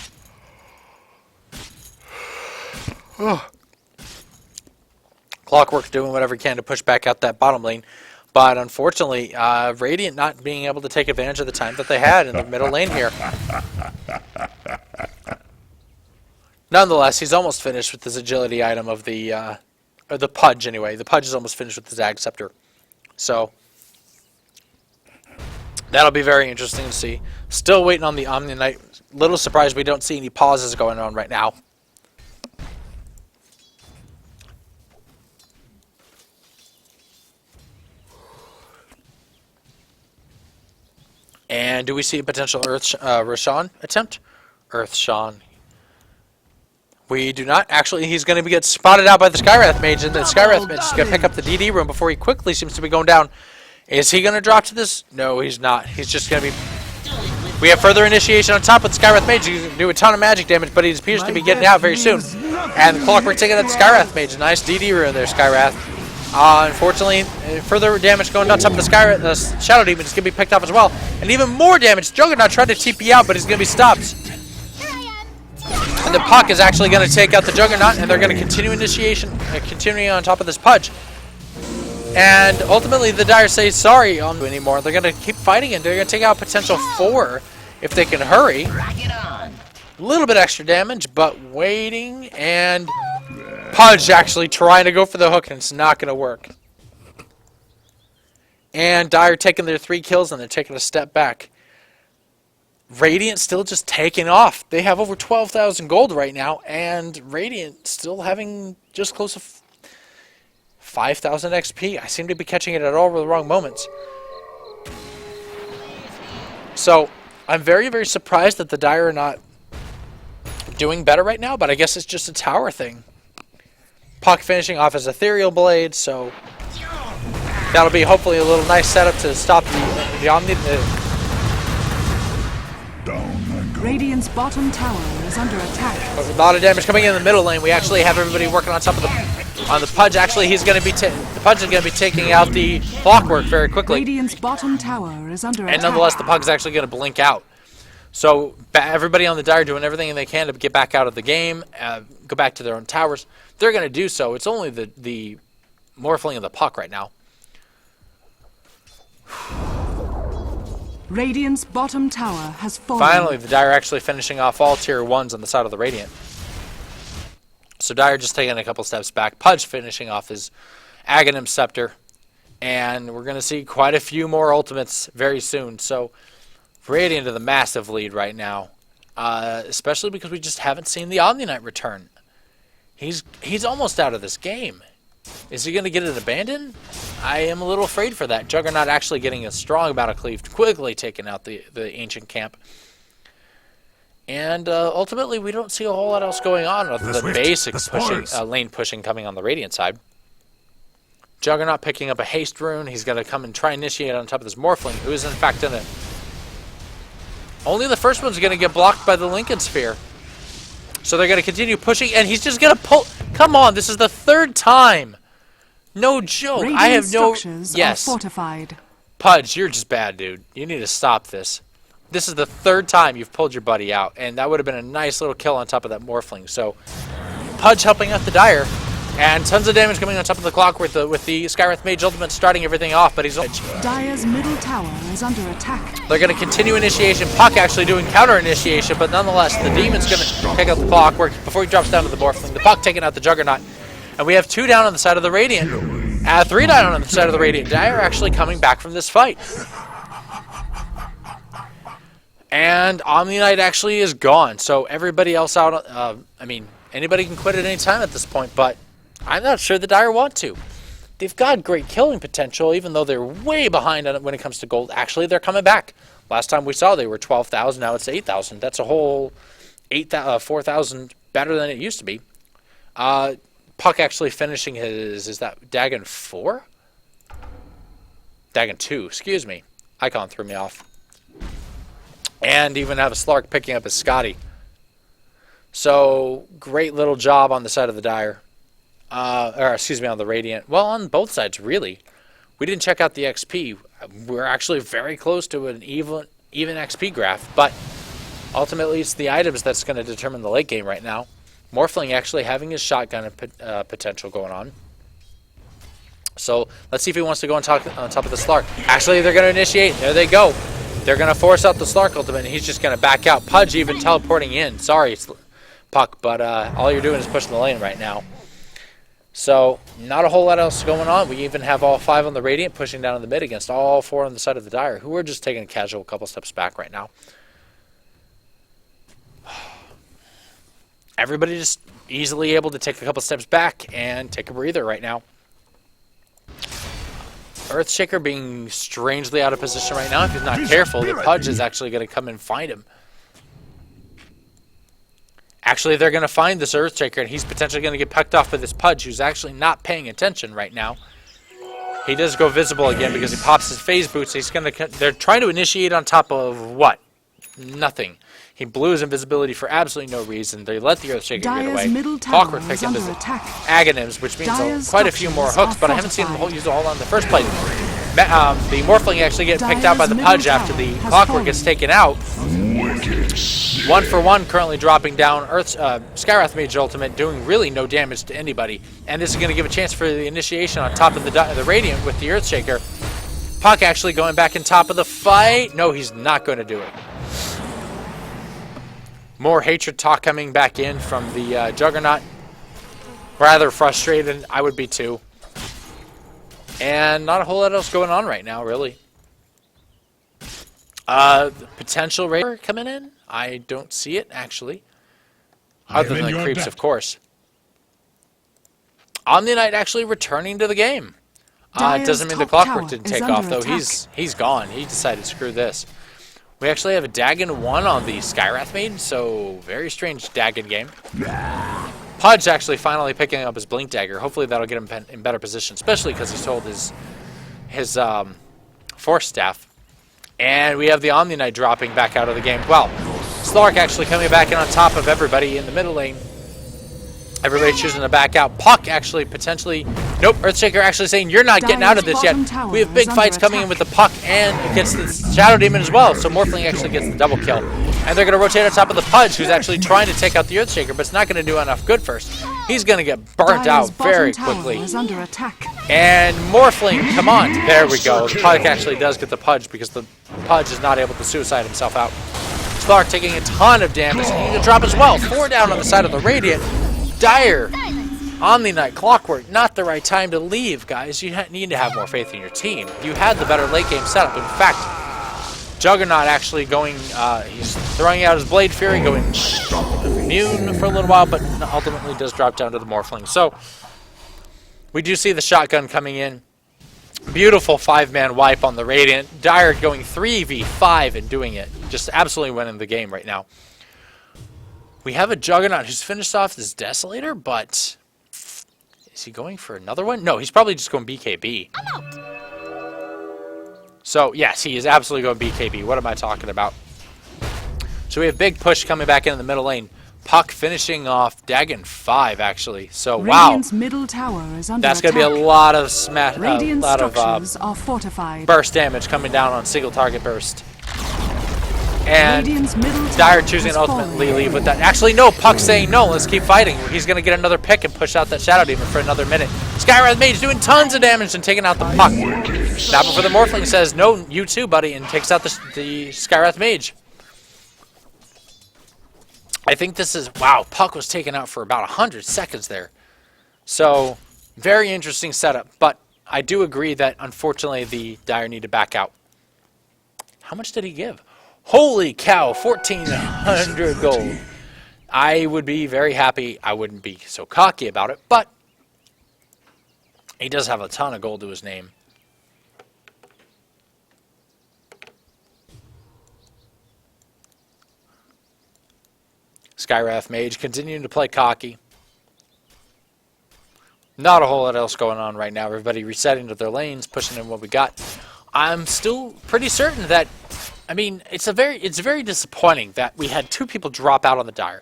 A: Clockwork's doing whatever he can to push back out that bottom lane. But unfortunately, Radiant not being able to take advantage of the time that they had in the middle lane here. Nonetheless, he's almost finished with his agility item of the, or the Pudge anyway. The Pudge is almost finished with his Ag Scepter. So, that'll be very interesting to see. Still waiting on the Omni Knight. Little surprised we don't see any pauses going on right now. And do we see a potential Roshan attempt? Earthshawn. We do not. Actually, he's going to get spotted out by the Skywrath Mage, and the Skywrath Mage is going to pick up the DD room before he quickly seems to be going down. Is he going to drop to this? No, he's not. He's just going to be... We have further initiation on top with the Skywrath Mage. He's going to do a ton of magic damage, but he appears to be getting out very soon. And the Clockwork taking out the Skywrath Mage. Nice DD room there, Skywrath. Unfortunately, further damage going on top of the Shadow Demon is going to be picked up as well. And even more damage. Juggernaut tried to TP out, but he's going to be stopped. And the Puck is actually going to take out the Juggernaut, and they're going to continue initiation, continuing on top of this Pudge. And ultimately, the Dire say sorry on anymore. They're going to keep fighting, and they're going to take out potential 4 if they can hurry. A little bit extra damage, but waiting, and Pudge actually trying to go for the hook, and it's not going to work. And Dire taking their 3 kills, and they're taking a step back. Radiant still just taking off. They have over 12,000 gold right now, and Radiant still having just close to 5,000 XP. I seem to be catching it at all the wrong moments. So, I'm very, very surprised that the Dire are not doing better right now, but I guess it's just a tower thing. Puck finishing off his Ethereal Blade, so that'll be hopefully a little nice setup to stop the Omni.
C: Radiant's bottom tower is under attack.
A: But with a lot of damage coming in the middle lane, we actually have everybody working on top of the Pudge. Actually, he's going to be the Pudge is going to be taking out the Clockwork very quickly.
C: Radiant's bottom tower is under attack.
A: And nonetheless, the Pug is actually going to blink out. So everybody on the Dire doing everything they can to get back out of the game, go back to their own towers. They're going to do so. It's only the Morphling of the Puck right now.
C: Radiant's bottom tower has fallen.
A: Finally, the Dire actually finishing off all tier 1s on the side of the Radiant. So Dire just taking a couple steps back. Pudge finishing off his Aghanim Scepter. And we're going to see quite a few more ultimates very soon. So Radiant to the massive lead right now. Especially because we just haven't seen the Omni Knight return. He's almost out of this game. Is he going to get it abandoned? I am a little afraid for that. Juggernaut actually getting a strong amount of cleave, quickly taking out the ancient camp. And ultimately, we don't see a whole lot else going on other than basic pushing, lane pushing coming on the Radiant side. Juggernaut picking up a haste rune. He's going to come and try and initiate on top of this Morphling, who is in fact going to... Only the first one's going to get blocked by the Lincoln Sphere. So they're going to continue pushing, and he's just going to pull... Come on, this is the 3rd time. No joke.
C: Radiant
A: I have no...
C: structures
A: Yes.
C: are fortified.
A: Pudge, you're just bad, dude. You need to stop this. This is the 3rd time you've pulled your buddy out, and that would have been a nice little kill on top of that Morphling. So, Pudge helping out the Dire, and tons of damage coming on top of the clock with the Skywrath Mage ultimate starting everything off, but he's...
C: Dire's middle tower is under attack.
A: They're going to continue initiation. Puck actually doing counter initiation, but nonetheless, the Demon's going to take out the Clockwork before he drops down to the Morphling. The Puck taking out the Juggernaut. And we have 2 down on the side of the Radiant. 3 down on the side of the Radiant. Dire actually coming back from this fight. And Omni Knight actually is gone. So everybody else out, I mean, anybody can quit at any time at this point, but I'm not sure the Dire want to. They've got great killing potential, even though they're way behind on it when it comes to gold. Actually, they're coming back. Last time we saw they were 12,000, now it's 8,000. That's a whole 4,000 better than it used to be. Puck actually finishing his, is that Dagon 4? Dagon 2, excuse me. Icon threw me off. And even have a Slark picking up his Scotty. So, great little job on the side of the Dire. Or excuse me, on the Radiant. Well, on both sides, really. We didn't check out the XP. We're actually very close to an even XP graph, but ultimately it's the items that's going to determine the late game right now. Morphling actually having his shotgun potential going on. So let's see if he wants to go on top of the Slark. Actually, they're going to initiate. There they go. They're going to force out the Slark ultimate, and he's just going to back out. Pudge even teleporting in. Sorry, Puck, but all you're doing is pushing the lane right now. So, not a whole lot else going on. We even have all 5 on the Radiant pushing down in the mid against all 4 on the side of the Dire, who are just taking a casual couple steps back right now. Everybody just easily able to take a couple steps back and take a breather right now. Earthshaker being strangely out of position right now. If he's not careful, the Pudge is actually going to come and find him. Actually, they're going to find this Earthshaker, and he's potentially going to get picked off by this Pudge, who's actually not paying attention right now. He does go visible again because he pops his phase boots. They're trying to initiate on top of what? Nothing. He blew his invisibility for absolutely no reason. They let the Earthshaker get away. Clockwork picked up his Aghanims, which means quite a few more hooks, but I haven't seen him use a whole lot in the first place. The Morphling actually gets picked out by the Pudge after the Clockwork gets taken out. 1 for 1 currently dropping down. Skywrath Mage ultimate doing really no damage to anybody. And this is going to give a chance for the initiation on top of the Radiant with the Earthshaker. Puck actually going back in top of the fight. No, he's not going to do it. More hatred talk coming back in from the Juggernaut. Rather frustrated, I would be too. And not a whole lot else going on right now, really. Potential Raider coming in? I don't see it, actually. Other than the creeps, of course. Omni Knight actually returning to the game. It doesn't mean the Clockwork didn't take off, though. He's gone. He decided, screw this. We actually have a Dagon 1 on the Skywrath Mage, so very strange Dagon game. Pudge actually finally picking up his Blink Dagger. Hopefully that'll get him in better position, especially because he's sold his Force Staff. And we have the Omni Knight dropping back out of the game. Well, Slark actually coming back in on top of everybody in the middle lane. Everybody choosing to back out. Puck actually potentially... Nope, Earthshaker actually saying, you're not getting out of this yet. We have big fights coming in with the Puck and against the Shadow Demon as well. So Morphling actually gets the double kill. And they're going to rotate on top of the Pudge, who's actually trying to take out the Earthshaker, but it's not going to do enough good first. He's going to get burnt out very quickly. And Morphling, come on. There we go. The Puck actually does get the Pudge because the Pudge is not able to suicide himself out. Slark taking a ton of damage. And he's going to drop as well. 4 down on the side of the Radiant. Dire. Omni Knight, Clockwork, not the right time to leave, guys. You need to have more faith in your team. You had the better late game setup. In fact, Juggernaut actually going, he's throwing out his Blade Fury, going immune for a little while, but ultimately does drop down to the Morphling. So, we do see the shotgun coming in. Beautiful 5-man wipe on the Radiant. Dire going 3v5 and doing it. Just absolutely winning the game right now. We have a Juggernaut who's finished off this Desolator, but is he going for another one? No, he's probably just going BKB. I'm out. So, yes, he is absolutely going BKB. What am I talking about? So we have big push coming back into the middle lane. Puck finishing off Dagon 5, actually. So,
C: Radiant's middle tower is under
A: that's going to be a lot of
C: fortified.
A: Burst damage coming down on single target burst. And Dire choosing to ultimately leave with that. Actually, no, Puck saying no, let's keep fighting. He's going to get another pick and push out that Shadow Demon for another minute. Skywrath Mage doing tons of damage and taking out the Puck. Now before the Morphling says, no, you too, buddy, and takes out the Skywrath Mage. I think this is, wow, Puck was taken out for about 100 seconds there. So, very interesting setup, but I do agree that, unfortunately, the Dire need to back out. How much did he give? Holy cow, 1,400 gold. I would be very happy. I wouldn't be so cocky about it, but He does have a ton of gold to his name. Skywrath Mage continuing to play cocky. Not a whole lot else going on right now. Everybody resetting to their lanes, pushing in what we got. I'm still pretty certain that, I mean, it's very disappointing that we had 2 people drop out on the Dire.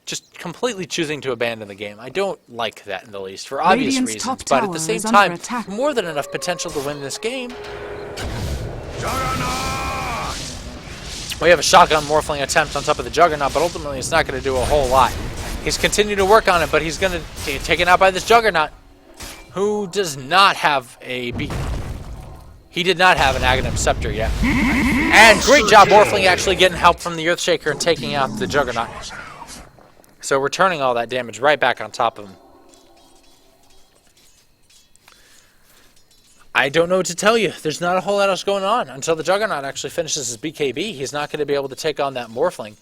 A: Just completely choosing to abandon the game. I don't like that in the least, for obvious
C: Radiant's
A: reasons.
C: top
A: But at
C: tower
A: the same
C: is under
A: time,
C: attack.
A: more than enough potential to win this game. We have a shotgun Morphling attempt on top of the Juggernaut, but ultimately it's not going to do a whole lot. He's continued to work on it, but he's going to get taken out by this Juggernaut, who does not have a beat. He did not have an Aghanim Scepter yet. And great job, Morphling actually getting help from the Earthshaker and taking out the Juggernaut. So returning all that damage right back on top of him. I don't know what to tell you. There's not a whole lot else going on. Until the Juggernaut actually finishes his BKB, he's not going to be able to take on that Morphling.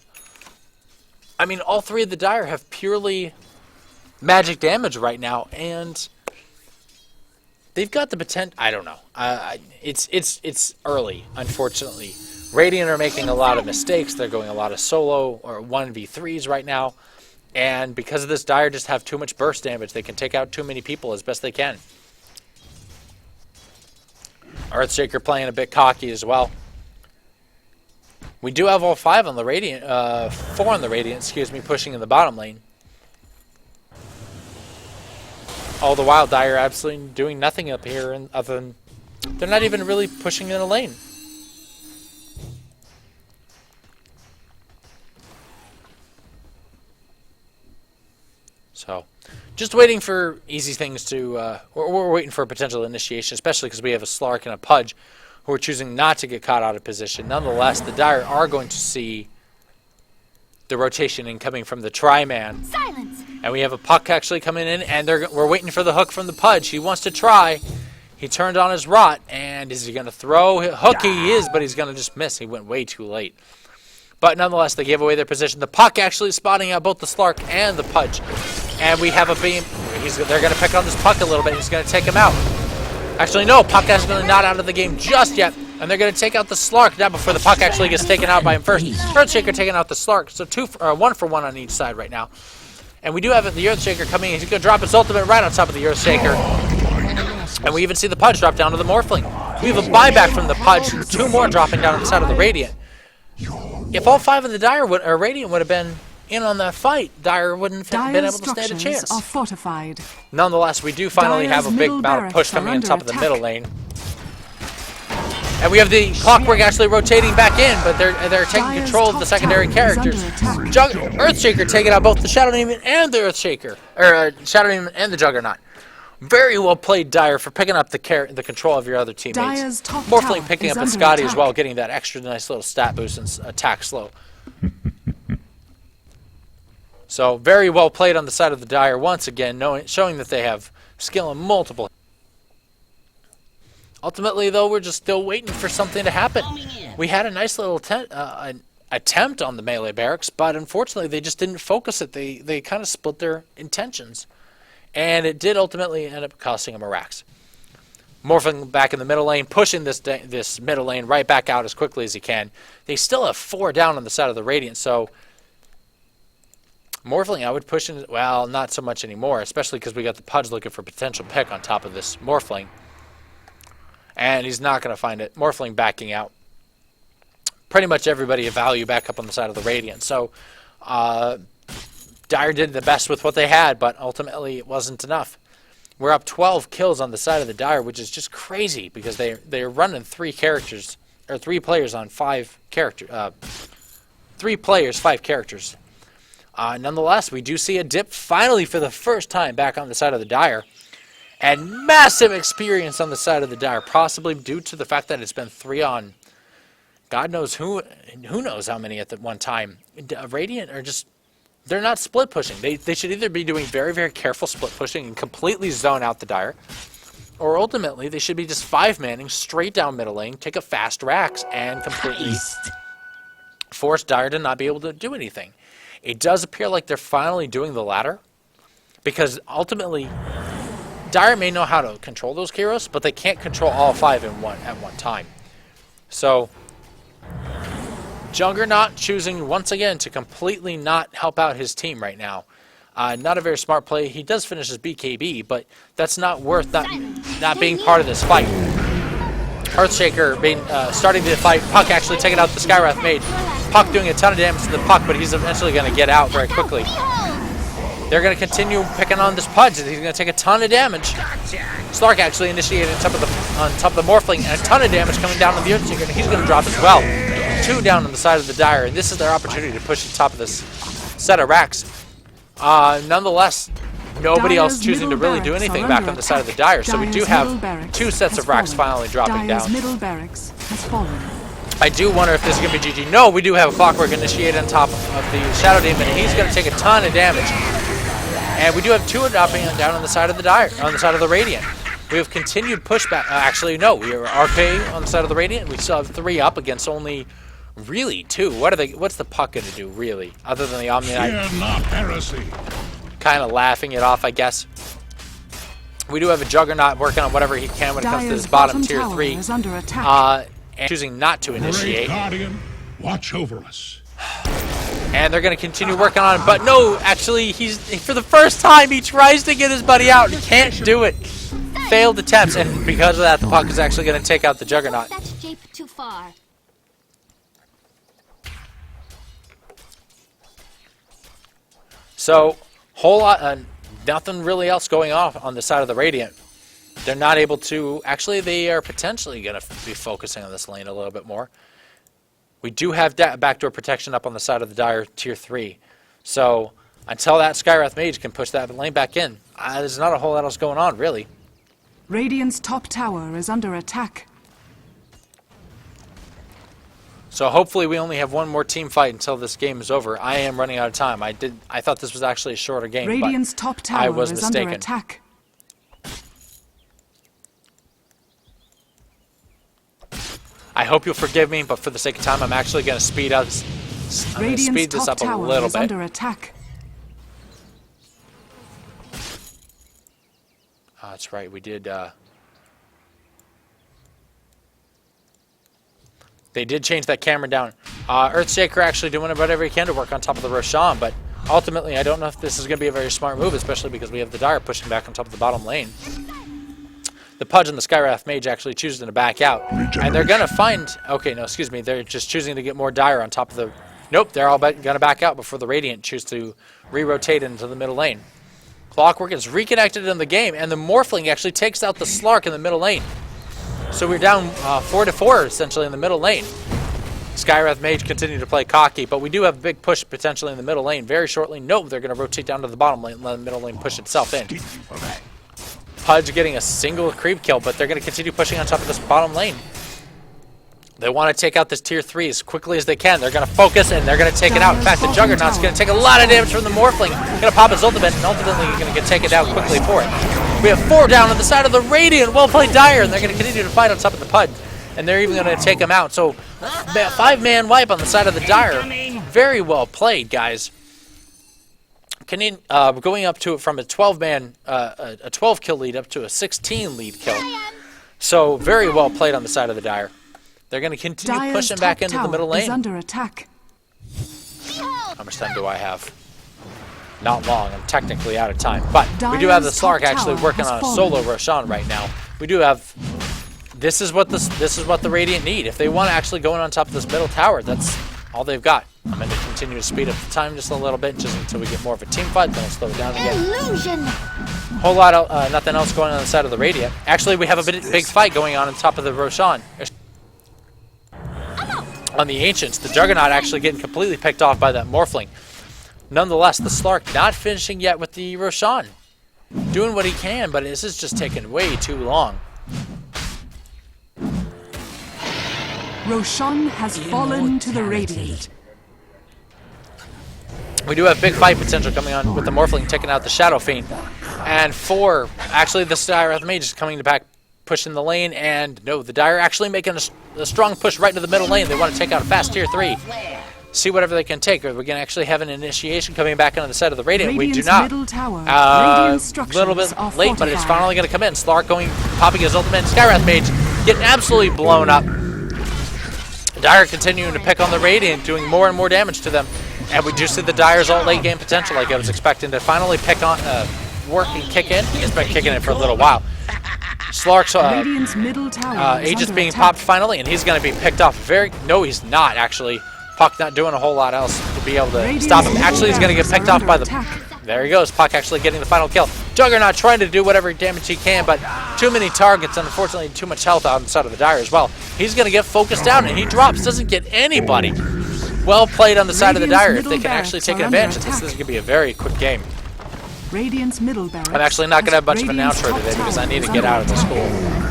A: I mean, all 3 of the Dire have purely magic damage right now, and they've got the potential. I don't know. It's early, unfortunately. Radiant are making a lot of mistakes. They're going a lot of solo or 1v3s right now, and because of this, Dire just have too much burst damage. They can take out too many people as best they can. Earthshaker playing a bit cocky as well. We do have all 5 on the Radiant, 4 on the Radiant, excuse me, pushing in the bottom lane. All the while, Dire absolutely doing nothing up here, other than they're not even really pushing in a lane. So, just waiting for easy things to, we're waiting for a potential initiation, especially because we have a Slark and a Pudge who are choosing not to get caught out of position. Nonetheless, the Dire are going to see the rotation incoming from the Tri-Man.
F: Silence.
A: And we have a Puck actually coming in, and we're waiting for the hook from the Pudge. He wants to try. He turned on his Rot, and is he going to throw? Hook he is, but he's going to just miss. He went way too late. But nonetheless, they gave away their position. The Puck actually spotting out both the Slark and the Pudge. And we have a beam. They're going to pick on this Puck a little bit. He's going to take him out. Actually, no. Puck is going to not out of the game just yet. And they're going to take out the Slark now before the Puck actually gets taken out by him first. Earthshaker taking out the Slark. So 1 for 1 on each side right now. And we do have the Earthshaker coming in. He's going to drop his ultimate right on top of the Earthshaker. And we even see the Pudge drop down to the Morphling. We have a buyback from the Pudge. 2 more dropping down on the side of the Radiant. If all 5 of the Radiant would have been in on that fight, Dire wouldn't have been able to stand a chance.
C: Are fortified.
A: Nonetheless, we do finally
C: Dire's
A: have a big
C: middle
A: amount of push
C: barracks are
A: coming on
C: under
A: top of the
C: attack.
A: middle lane. And we have the Clockwork actually rotating back in, but they're taking
C: Dire's
A: control of the
C: top
A: secondary
C: tower is under
A: characters.
C: attack.
A: Earthshaker taking out both the Shadow Demon and the Earthshaker, or Shadow Demon and the Juggernaut. Very well played, Dire, for picking up the control of your other teammates.
C: Dire's top
A: Morphling
C: tower
A: picking
C: is
A: up a
C: under
A: Scotty as
C: attack.
A: well, getting that extra nice little stat boost and attack slow. So very well played on the side of the Dire once again, showing that they have skill in multiple. Ultimately, though, we're just still waiting for something to happen. We had a nice little attempt on the melee barracks, but unfortunately they just didn't focus it. They kind of split their intentions. And it did ultimately end up costing them a Rax. Morphling back in the middle lane, pushing this middle lane right back out as quickly as he can. They still have 4 down on the side of the Radiant, so Morphling I would push in, well, not so much anymore, especially because we got the Pudge looking for potential pick on top of this Morphling. And he's not going to find it. Morphling backing out. Pretty much everybody of value back up on the side of the Radiant. So, Dire did the best with what they had, but ultimately it wasn't enough. We're up 12 kills on the side of the Dire, which is just crazy because they're running 3 characters, or 3 players on 5 characters. 3 players, 5 characters. Nonetheless, we do see a dip finally for the first time back on the side of the Dire. And massive experience on the side of the Dire, possibly due to the fact that it's been 3 on God knows who knows how many at the one time. Radiant are just, they're not split pushing. They should either be doing very, very careful split pushing and completely zone out the Dire, or ultimately they should be just 5-manning straight down middle lane, take a fast Rax, and completely force Dire to not be able to do anything. It does appear like they're finally doing the latter, because ultimately Dire may know how to control those Kyros, but they can't control all 5 at one time. So, Juggernaut choosing once again to completely not help out his team right now. Not a very smart play. He does finish his BKB, but that's not worth not being part of this fight. Earthshaker starting the fight. Puck actually taking out the Skywrath Mage. Puck doing a ton of damage to the Puck, but he's eventually going to get out very quickly. They're going to continue picking on this Pudge. He's going to take a ton of damage. Slark actually initiated on top of the Morphling, and a ton of damage coming down on the Earthshaker, and he's going to drop as well. 2 down on the side of the Dire, and this is their opportunity to push the top of this set of racks. Nonetheless, nobody else choosing to really do anything back on the side of the Dire, so we do have 2 sets of racks finally dropping down.
C: Middle barracks has fallen.
A: I do wonder if this is going to be GG. No, we do have a Clockwork initiated on top of the Shadow Demon, and he's going to take a ton of damage. And we do have 2 dropping down on the side of the Dire, on the side of the Radiant. We have continued pushback. Actually, no, we are RK on the side of the Radiant. We still have 3 up against only really 2. What's the Puck going to do, really, other than the Omniknight?
B: Fear not heresy.
A: Kind of laughing it off, I guess. We do have a Juggernaut working on whatever he can when it comes to this bottom tier 3.
C: Is under attack.
A: And choosing not to initiate.
B: Great Guardian, watch over us.
A: And they're going to continue working on it. But no, actually, for the first time, he tries to get his buddy out. He can't do it. Failed attempts. And because of that, the Puck is actually going to take out the Juggernaut.
F: That's Jape too far.
A: So, whole lot, nothing really else going off on the side of the Radiant. They're not able to, actually they are potentially going to be focusing on this lane a little bit more. We do have backdoor protection up on the side of the Dire tier 3. So, until that Skywrath Mage can push that lane back in, there's not a whole lot else going on, really.
C: Radiant's top tower is under attack.
A: So hopefully we only have one more team fight until this game is over. I am running out of time. I thought this was actually a shorter game,
C: Radiant's
A: but
C: top tower
A: I was
C: is
A: mistaken.
C: under attack.
A: I hope you'll forgive me, but for the sake of time, I'm actually going to speed this up a little bit.
C: Under attack.
A: That's right. We did. They did change that camera down. Earthshaker actually doing whatever he can to work on top of the Roshan, but ultimately, I don't know if this is going to be a very smart move, especially because we have the Dire pushing back on top of the bottom lane. The Pudge and the Skywrath Mage actually choosing to back out. And they're going to find... Okay, no, excuse me. They're just choosing to get more Dire on top of the... Nope, they're all going to back out before the Radiant choose to re-rotate into the middle lane. Clockwork is reconnected in the game, and the Morphling actually takes out the Slark in the middle lane. So we're down 4-4, essentially, in the middle lane. Skywrath Mage continue to play cocky, but we do have a big push potentially in the middle lane very shortly. Nope, they're going to rotate down to the bottom lane and let the middle lane push itself in. Pudge getting a single creep kill, but they're going to continue pushing on top of this bottom lane. They want to take out this tier 3 as quickly as they can. They're going to focus and they're going to take it out. In fact, the Juggernaut's going to take a lot of damage from the Morphling. Going to pop his ultimate and ultimately going to get taken out quickly for it. We have 4 down on the side of the Radiant. Well played Dire, and they're going to continue to fight on top of the Pudge. And they're even going to take him out. So, 5-man wipe on the side of the Dire. Very well played, guys. Going up to it from a 12-man, a 12-kill lead up to a 16-lead kill. So, very well played on the side of the Dire. They're going to continue pushing back into the middle lane.
C: Under attack.
A: How much time do I have? Not long. I'm technically out of time. But we do have the Slark actually working on a solo Roshan right now. We do have... This is what the Radiant need. If they want to actually go in on top of this middle tower, that's all they've got. I'm going to continue to speed up the time just a little bit, just until we get more of a team fight, then we'll slow it down again.
F: Illusion.
A: Whole lot of nothing else going on the side of the Radiant. Actually, we have a big fight going on top of the Roshan. On the Ancients, the Juggernaut actually getting completely picked off by that Morphling. Nonetheless, the Slark not finishing yet with the Roshan. Doing what he can, but this is just taking way too long.
C: Roshan has fallen to the Radiant.
A: We do have big fight potential coming on with the Morphling taking out the Shadow Fiend. And actually the Skywrath Mage is coming back, pushing the lane, and no, the Dire actually making a strong push right into the middle lane. They want to take out a fast tier 3. see whatever they can take. Or we're going to actually have an initiation coming back on the side of the Radiant. We do
C: Radiant's
A: not.
C: middle tower.
A: A
C: Radiant structures
A: little bit
C: are
A: late, but it's
C: fortified.
A: finally going to come in. Slark popping his ultimate. Skywrath Mage getting absolutely blown up. Dire continuing to pick on the Radiant, doing more and more damage to them. And we do see the Dire's ult late game potential, like I was expecting to finally pick on, work and kick in. He's been kicking it for a little while. Slark's
C: Radiant's middle tower
A: Aegis
C: under
A: being
C: attack.
A: popped finally, and he's going to be picked off very... No, he's not, actually. Puck not doing a whole lot else to be able to
C: Radiant's
A: stop him.
C: middle
A: Actually, he's going to get
C: barracks
A: picked
C: are
A: off by
C: under
A: the...
C: attack.
A: There he goes. Puck actually getting the final kill. Juggernaut trying to do whatever damage he can, but too many targets, and unfortunately too much health on the side of the Dire as well. He's going to get focused down, and he drops. Doesn't get anybody. Well played on the side of the Dire. If they can actually take advantage of this, this is going to be a very quick game.
C: Radiant's middle barracks.
A: I'm actually not going to have much of an
C: Radiant's
A: outro
C: top
A: today because I
C: tower
A: need to
C: is
A: get out of the
C: under
A: school.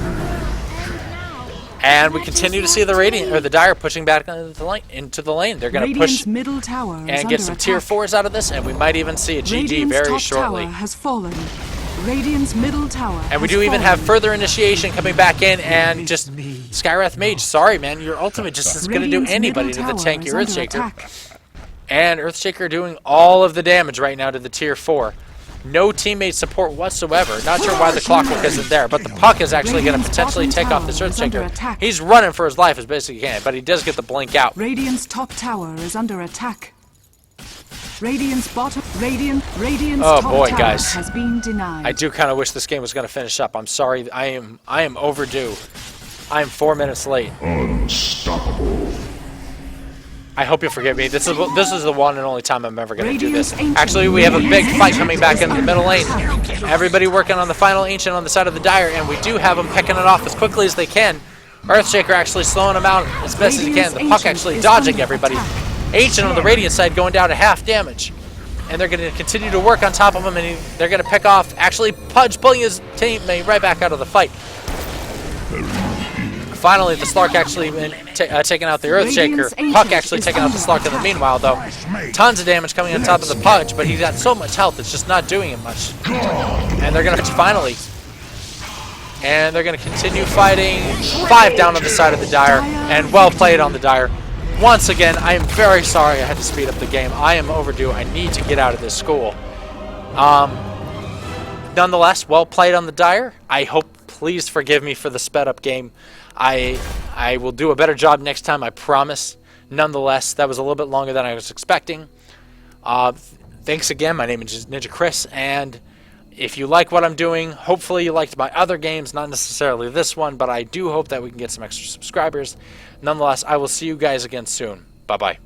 A: And we continue to see the Radiant or the Dire pushing back into the lane. They're going to
C: Radiant's
A: push
C: middle tower is
A: and get
C: under
A: some
C: attack.
A: tier 4s out of this, and we might even see a GG
C: Radiant's
A: very
C: top
A: shortly.
C: tower has fallen. Radiant's middle tower
A: And we
C: has
A: do even
C: fallen.
A: have further initiation coming back in, and just Skywrath Mage. Sorry, man, your ultimate just isn't going to do
C: Radiant's
A: anybody
C: middle
A: to the
C: tower
A: tank
C: is
A: your
C: under
A: Earthshaker.
C: attack.
A: And Earthshaker doing all of the damage right now to the tier 4. No teammate support whatsoever. Not sure why the Clockwork isn't there, but the Puck is actually going to
C: Radiant's
A: potentially
C: bottom
A: take off this
C: tower is under
A: Earthshaker.
C: attack.
A: He's running for his life as best he can, but he does get the blink out.
C: Radiant's top tower is under attack. Radiant's Radiant's
A: Oh,
C: top
A: boy,
C: tower
A: guys.
C: has been denied.
A: I do kind of wish this game was going to finish up. I'm sorry. I am overdue. I am 4 minutes late. I hope you'll forgive me. This is the one and only time I'm ever going to do this. Actually, we have a big fight coming back in the middle lane. Everybody working on the final Ancient on the side of the Dire, and we do have them picking it off as quickly as they can. Earthshaker actually slowing them out as best as he can. The Puck actually dodging everybody. Ancient on the Radiant side going down to half damage. And they're going to continue to work on top of him, and they're going to pick off, actually Pudge pulling his teammate right back out of the fight. Finally, the Slark actually taking out the Earthshaker. Puck actually taking out the Slark in the meanwhile, though. Tons of damage coming on top of the Pudge, but he's got so much health, it's just not doing him much. And they're going to finally. And they're going to continue fighting. 5 down on the side of the Dire, and well played on the Dire. Once again, I am very sorry I had to speed up the game. I am overdue. I need to get out of this school. Nonetheless, well played on the Dire. I hope, please forgive me for the sped up game. I will do a better job next time, I promise. Nonetheless, that was a little bit longer than I was expecting. Thanks again. My name is Ninja Chris, and if you like what I'm doing, hopefully you liked my other games, not necessarily this one, but I do hope that we can get some extra subscribers. Nonetheless, I will see you guys again soon. Bye-bye.